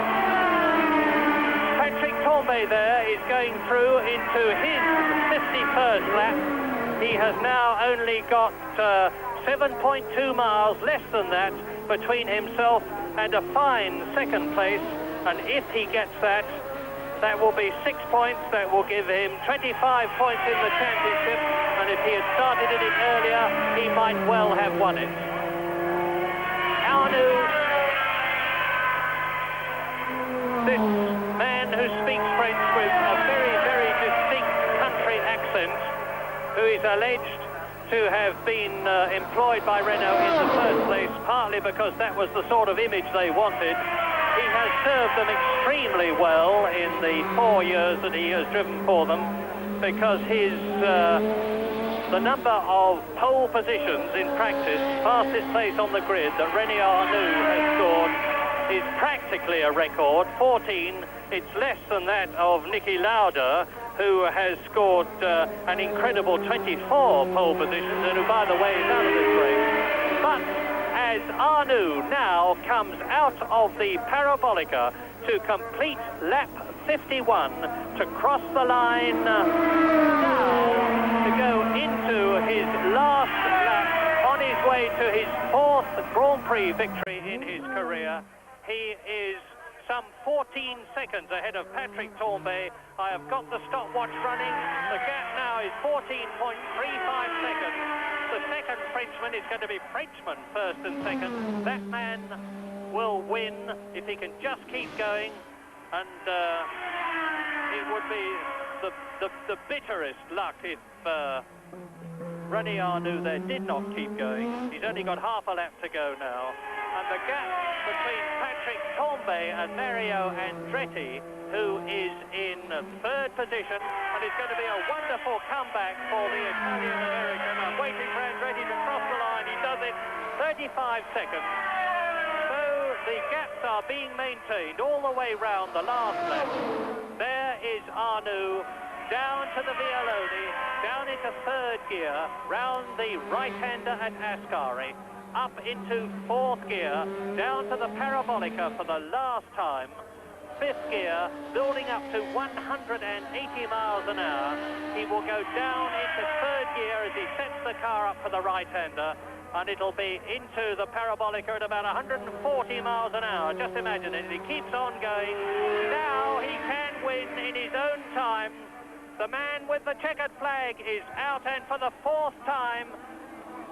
Speaker 1: Patrick Tambay there is going through into his 51st lap. He has now only got 7.2 miles, less than that, between himself and a fine second place. And if he gets that, that will be 6 points. That will give him 25 points in the championship. And if he had started it earlier, he might well have won it. Arnoux, this man who speaks French with a very, very distinct country accent, who is alleged to have been employed by Renault in the first place, partly because that was the sort of image they wanted. He has served them extremely well in the 4 years that he has driven for them, because his the number of pole positions in practice, fastest place on the grid that René Arnoux has scored, is practically a record, 14. It's less than that of Niki Lauda, who has scored an incredible 24 pole positions, and who, by the way, is out of this race. But as Arnoux now comes out of the parabolica to complete lap 51, to cross the line now to go into his last lap on his way to his 4th Grand Prix victory in his career. He is some 14 seconds ahead of Patrick Tambay. I have got the stopwatch running. The gap now is 14.35 seconds. The second Frenchman is going to be Frenchman first and second. That man will win if he can just keep going, and it would be the bitterest luck if René Arnoux there did not keep going. He's only got half a lap to go now, and the gap between Patrick Tambay and Mario Andretti, who is in 3rd position, and it's going to be a wonderful comeback for the Italian-American. I'm waiting for Andretti to cross the line. He does it, 35 seconds. So the gaps are being maintained all the way round the last lap. There is Arnoux, down to the Vialoni, down into 3rd gear, round the right-hander at Ascari. up into 4th gear, down to the parabolica for the last time. 5th gear, building up to 180 miles an hour. He will go down into 3rd gear as he sets the car up for the right-hander, and it'll be into the parabolica at about 140 miles an hour. Just imagine it. He keeps on going. Now he can win in his own time. The man with the checkered flag is out, and for the 4th time,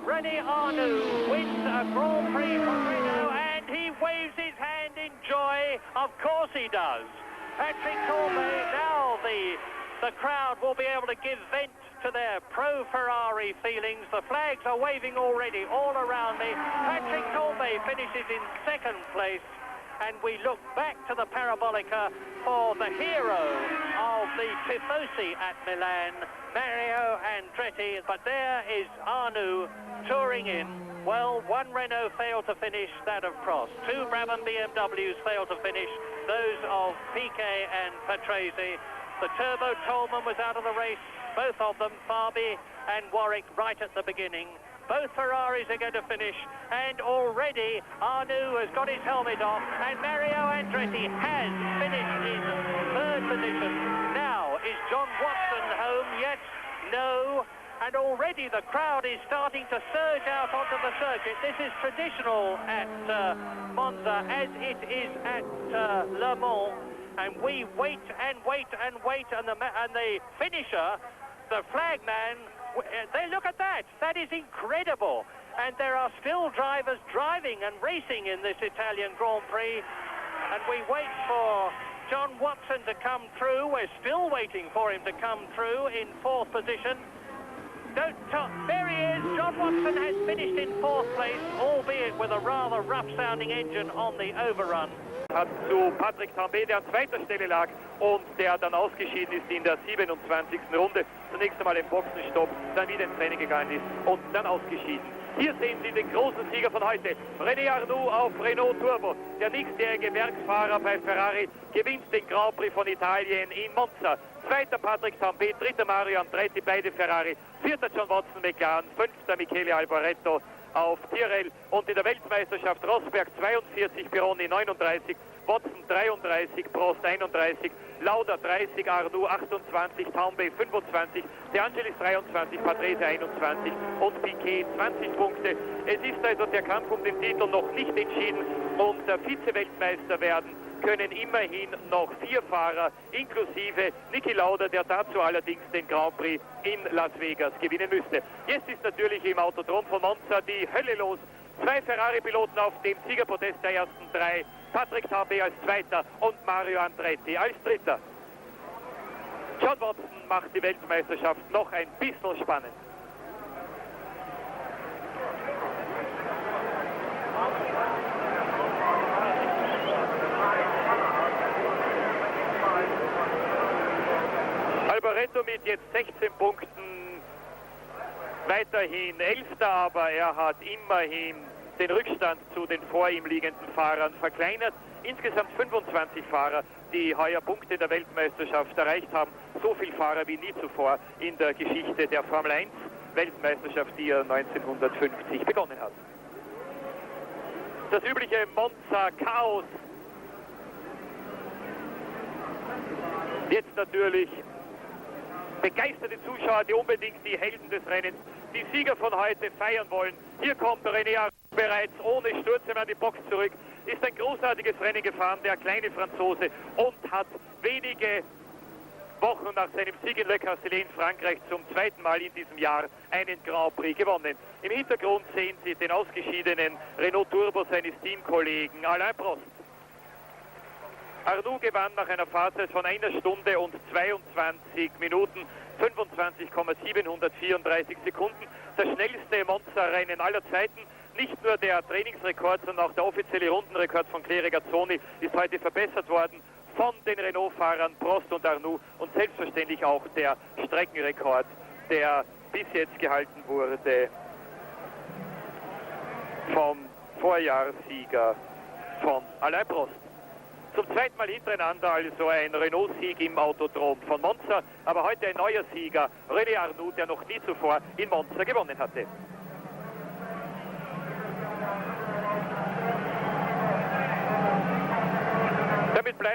Speaker 1: René Arnoux wins a Grand Prix for Renault, and he waves his hand in joy. Of course he does. Patrick Corbet, now the crowd will be able to give vent to their pro-Ferrari feelings. The flags are waving already all around me. Patrick Corbet finishes in 2nd place, and we look back to the parabolica for the hero of the Tifosi at Milan, Mario Andretti. But there is Arnoux touring in. Well, one Renault failed to finish, that of Prost. 2 Brabham BMWs failed to finish, those of Piquet and Patrese. The Turbo Tolman was out of the race, both of them, Fabi and Warwick, right at the beginning. Both Ferraris are going to finish, and already Arnoux has got his helmet off, and Mario Andretti has finished in 3rd position. Now, is John Watson home yet? No. And already the crowd is starting to surge out onto the circuit. This is traditional at Monza, as it is at Le Mans. And we wait and wait and wait, and the finisher, the flagman, look at that. That is incredible. And there are still drivers driving and racing in this Italian Grand Prix. And we wait for John Watson to come through. We're still waiting for him to come through in 4th position. There he is. John Watson has finished in 4th place, albeit with a rather rough-sounding engine on the overrun.
Speaker 3: Hat zu Patrick Tambay, der an 2. Stelle lag und der dann ausgeschieden ist in der 27. Runde. Zunächst einmal im Boxenstopp, dann wieder ins Rennen gegangen ist und dann ausgeschieden. Hier sehen Sie den großen Sieger von heute, René Arnoux auf Renault Turbo. Der nächstjährige Werksfahrer bei Ferrari gewinnt den Grand Prix von Italien in Monza. 2. Patrick Tambay, 3. Mario Andretti, beide Ferrari. 4. John Watson McLaren, 5. Michele Alboreto auf Tyrrell, und in der Weltmeisterschaft Rosberg 42, Pironi 39, Watson 33, Prost 31, Lauda 30, Arnoux 28, Tambay 25, De Angelis 23, Patrese 21 und Piquet 20 Punkte. Es ist also der Kampf um den Titel noch nicht entschieden, und der Vize-Weltmeister werden können immerhin noch 4 Fahrer, inklusive Niki Lauda, der dazu allerdings den Grand Prix in Las Vegas gewinnen müsste. Jetzt ist natürlich im Autodrom von Monza die Hölle los. 2 Ferrari-Piloten auf dem Siegerpodest der ersten 3. Patrick Tambay als 2. und Mario Andretti als 3. John Watson macht die Weltmeisterschaft noch ein bisschen spannend. Alboreto mit jetzt 16 Punkten, weiterhin 11. aber er hat immerhin den Rückstand zu den vor ihm liegenden Fahrern verkleinert. Insgesamt 25 Fahrer, die heuer Punkte in der Weltmeisterschaft erreicht haben. So viele Fahrer wie nie zuvor in der Geschichte der Formel 1 Weltmeisterschaft, die ja 1950 begonnen hat. Das übliche Monza-Chaos. Jetzt natürlich begeisterte Zuschauer, die unbedingt die Helden des Rennens, die Sieger von heute feiern wollen. Hier kommt René Arnoux bereits ohne Sturz an die Box zurück, ist ein großartiges Rennen gefahren, der kleine Franzose, und hat wenige Wochen nach seinem Sieg in Le Castellet in Frankreich zum 2. Mal in diesem Jahr einen Grand Prix gewonnen. Im Hintergrund sehen Sie den ausgeschiedenen Renault Turbo seines Teamkollegen Alain Prost. Arnoux gewann nach einer Fahrzeit von 1 Stunde und 22 Minuten, 25,734 Sekunden. Das schnellste Monza-Rennen aller Zeiten. Nicht nur der Trainingsrekord, sondern auch der offizielle Rundenrekord von Claire Regazzoni ist heute verbessert worden von den Renault-Fahrern Prost und Arnoux, und selbstverständlich auch der Streckenrekord, der bis jetzt gehalten wurde vom Vorjahressieger von Alain Prost. Zum 2. Mal hintereinander also ein Renault-Sieg im Autodrom von Monza, aber heute ein neuer Sieger, René Arnoux, der noch nie zuvor in Monza gewonnen hatte.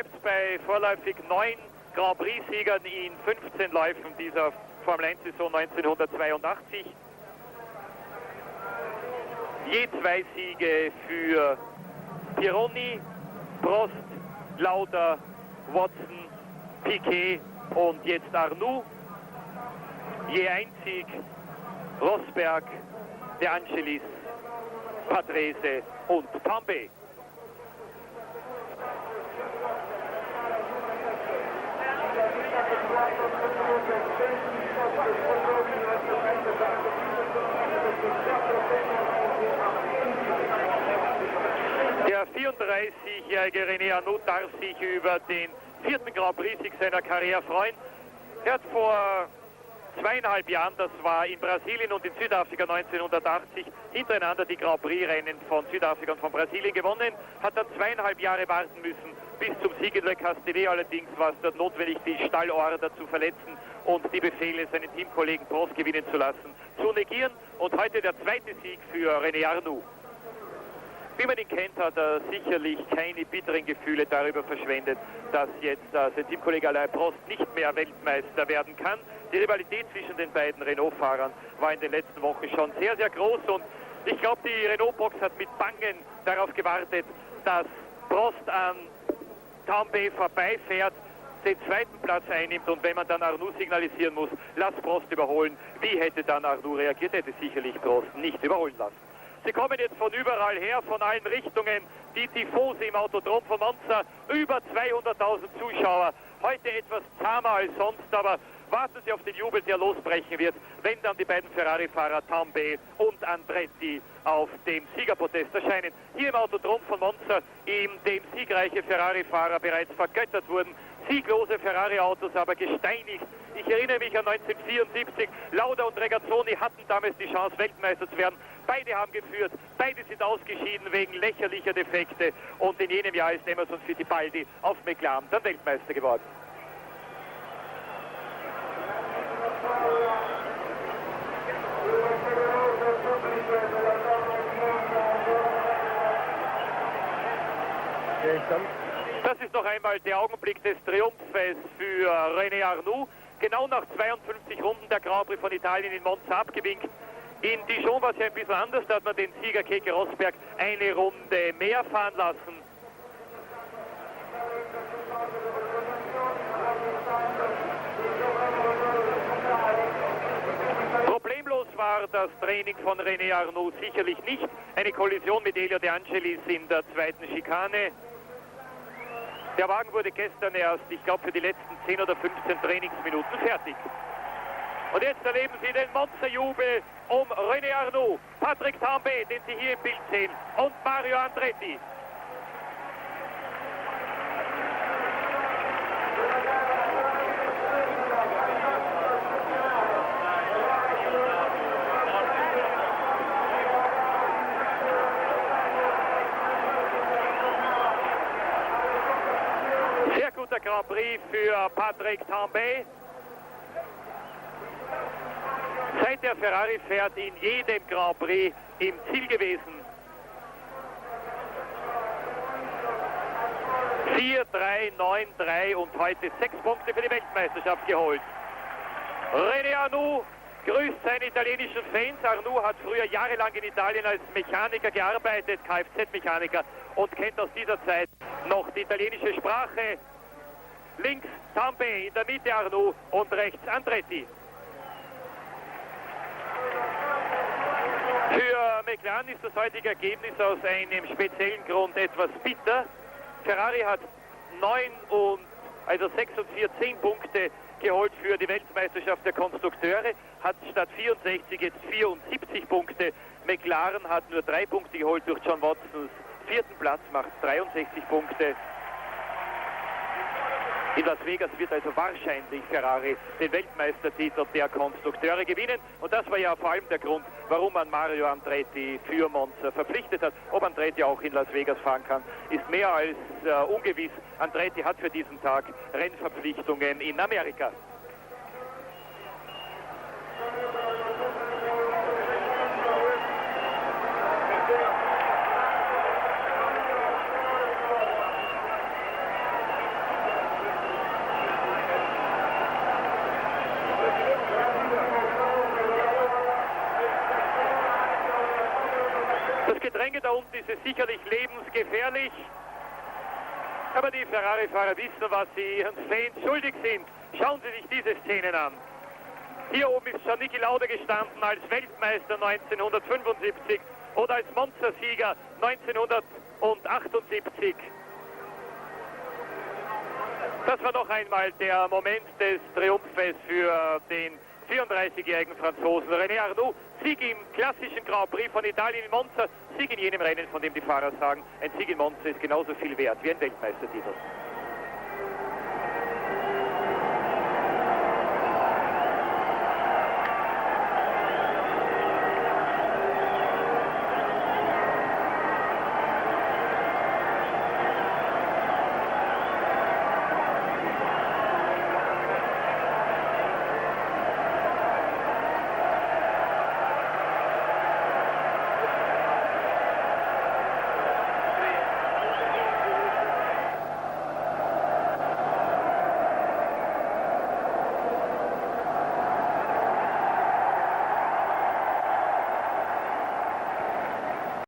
Speaker 3: bleibt es bei vorläufig 9 Grand Prix-Siegern in 15 Läufen dieser Formel-1-Saison 1982. Je 2 Siege für Pironi, Prost, Lauda, Watson, Piquet und jetzt Arnoux. Je 1 Sieg Rosberg, De Angelis, Patrese und Tambay. Der 34-jährige René Arnoux darf sich über den 4. Grand Prix-Sieg seiner Karriere freuen. Er hat vor 2,5 Jahren, das war in Brasilien und in Südafrika 1980, hintereinander die Grand Prix-Rennen von Südafrika und von Brasilien gewonnen, hat dann 2,5 Jahre warten müssen bis zum Sieg in Le Castellet. Allerdings war es dort notwendig, die Stallorder zu verletzen und die Befehle, seinen Teamkollegen Prost gewinnen zu lassen, zu negieren. Und heute der 2. Sieg für René Arnoux. Wie man ihn kennt, hat er sicherlich keine bitteren Gefühle darüber verschwendet, dass jetzt sein Teamkollege Alain Prost nicht mehr Weltmeister werden kann. Die Rivalität zwischen den beiden Renault-Fahrern war in den letzten Wochen schon sehr, sehr groß und ich glaube, die Renault-Box hat mit Bangen darauf gewartet, dass Prost an Tambay vorbeifährt, den 2. Platz einnimmt und wenn man dann Arnoux signalisieren muss, lass Prost überholen, wie hätte dann Arnoux reagiert, hätte sicherlich Prost nicht überholen lassen. Sie kommen jetzt von überall her, von allen Richtungen, die Tifosi im Autodrom von Monza, über 200.000 Zuschauer, heute etwas zahmer als sonst, aber warten Sie auf den Jubel, der losbrechen wird, wenn dann die beiden Ferrari-Fahrer Tambay und Andretti auf dem Siegerpodest erscheinen. Hier im Autodrom von Monza, in dem siegreiche Ferrari-Fahrer bereits vergöttert wurden, sieglose Ferrari-Autos aber gesteinigt. Ich erinnere mich an 1974, Lauda und Regazzoni hatten damals die Chance, Weltmeister zu werden. Beide haben geführt, beide sind ausgeschieden wegen lächerlicher Defekte und in jenem Jahr ist Emerson Fittipaldi auf McLaren dann Weltmeister geworden. Das ist noch einmal der Augenblick des Triumphes für René Arnoux. Genau nach 52 Runden der Grand Prix von Italien in Monza abgewinkt. In Dijon war es ja ein bisschen anders, da hat man den Sieger Keke Rosberg eine Runde mehr fahren lassen. Problemlos war das Training von René Arnoux sicherlich nicht. Eine Kollision mit Elio De Angelis in der 2. Schikane. Der Wagen wurde gestern erst, ich glaube, für die letzten 10 oder 15 Trainingsminuten fertig. Und jetzt erleben Sie den Monsterjubel um René Arnoux, Patrick Tambay, den Sie hier im Bild sehen, und Mario Andretti. Sehr guter Grand Prix für Patrick Tambay. Seit der Ferrari fährt, in jedem Grand Prix im Ziel gewesen. 4-3, 9-3 und heute 6 Punkte für die Weltmeisterschaft geholt. René Arnoux grüßt seine italienischen Fans. Arnoux hat früher jahrelang in Italien als Mechaniker gearbeitet, Kfz-Mechaniker, und kennt aus dieser Zeit noch die italienische Sprache. Links Tambay, in der Mitte Arnoux und rechts Andretti. Für McLaren ist das heutige Ergebnis aus einem speziellen Grund etwas bitter. Ferrari hat 6 und 4, 10 Punkte geholt für die Weltmeisterschaft der Konstrukteure, hat statt 64 jetzt 74 Punkte. McLaren hat nur 3 Punkte geholt durch John Watsons 4. Platz, macht 63 Punkte. In Las Vegas wird also wahrscheinlich Ferrari den Weltmeistertitel der Konstrukteure gewinnen. Und das war ja vor allem der Grund, warum man Mario Andretti für Monza verpflichtet hat. Ob Andretti auch in Las Vegas fahren kann, ist mehr als ungewiss. Andretti hat für diesen Tag Rennverpflichtungen in Amerika. Das Gedränge da unten ist es sicherlich lebensgefährlich. Aber die Ferrari-Fahrer wissen, was sie ihren Fans schuldig sind. Schauen Sie sich diese Szenen an. Hier oben ist schon Niki Lauda gestanden als Weltmeister 1975 oder als Monza-Sieger 1978. Das war noch einmal der Moment des Triumphes für den 34-jährigen Franzosen. René Arnoux, Sieg im klassischen Grand Prix von Italien in Monza, Sieg in jenem Rennen, von dem die Fahrer sagen, ein Sieg in Monza ist genauso viel wert wie ein Weltmeistertitel.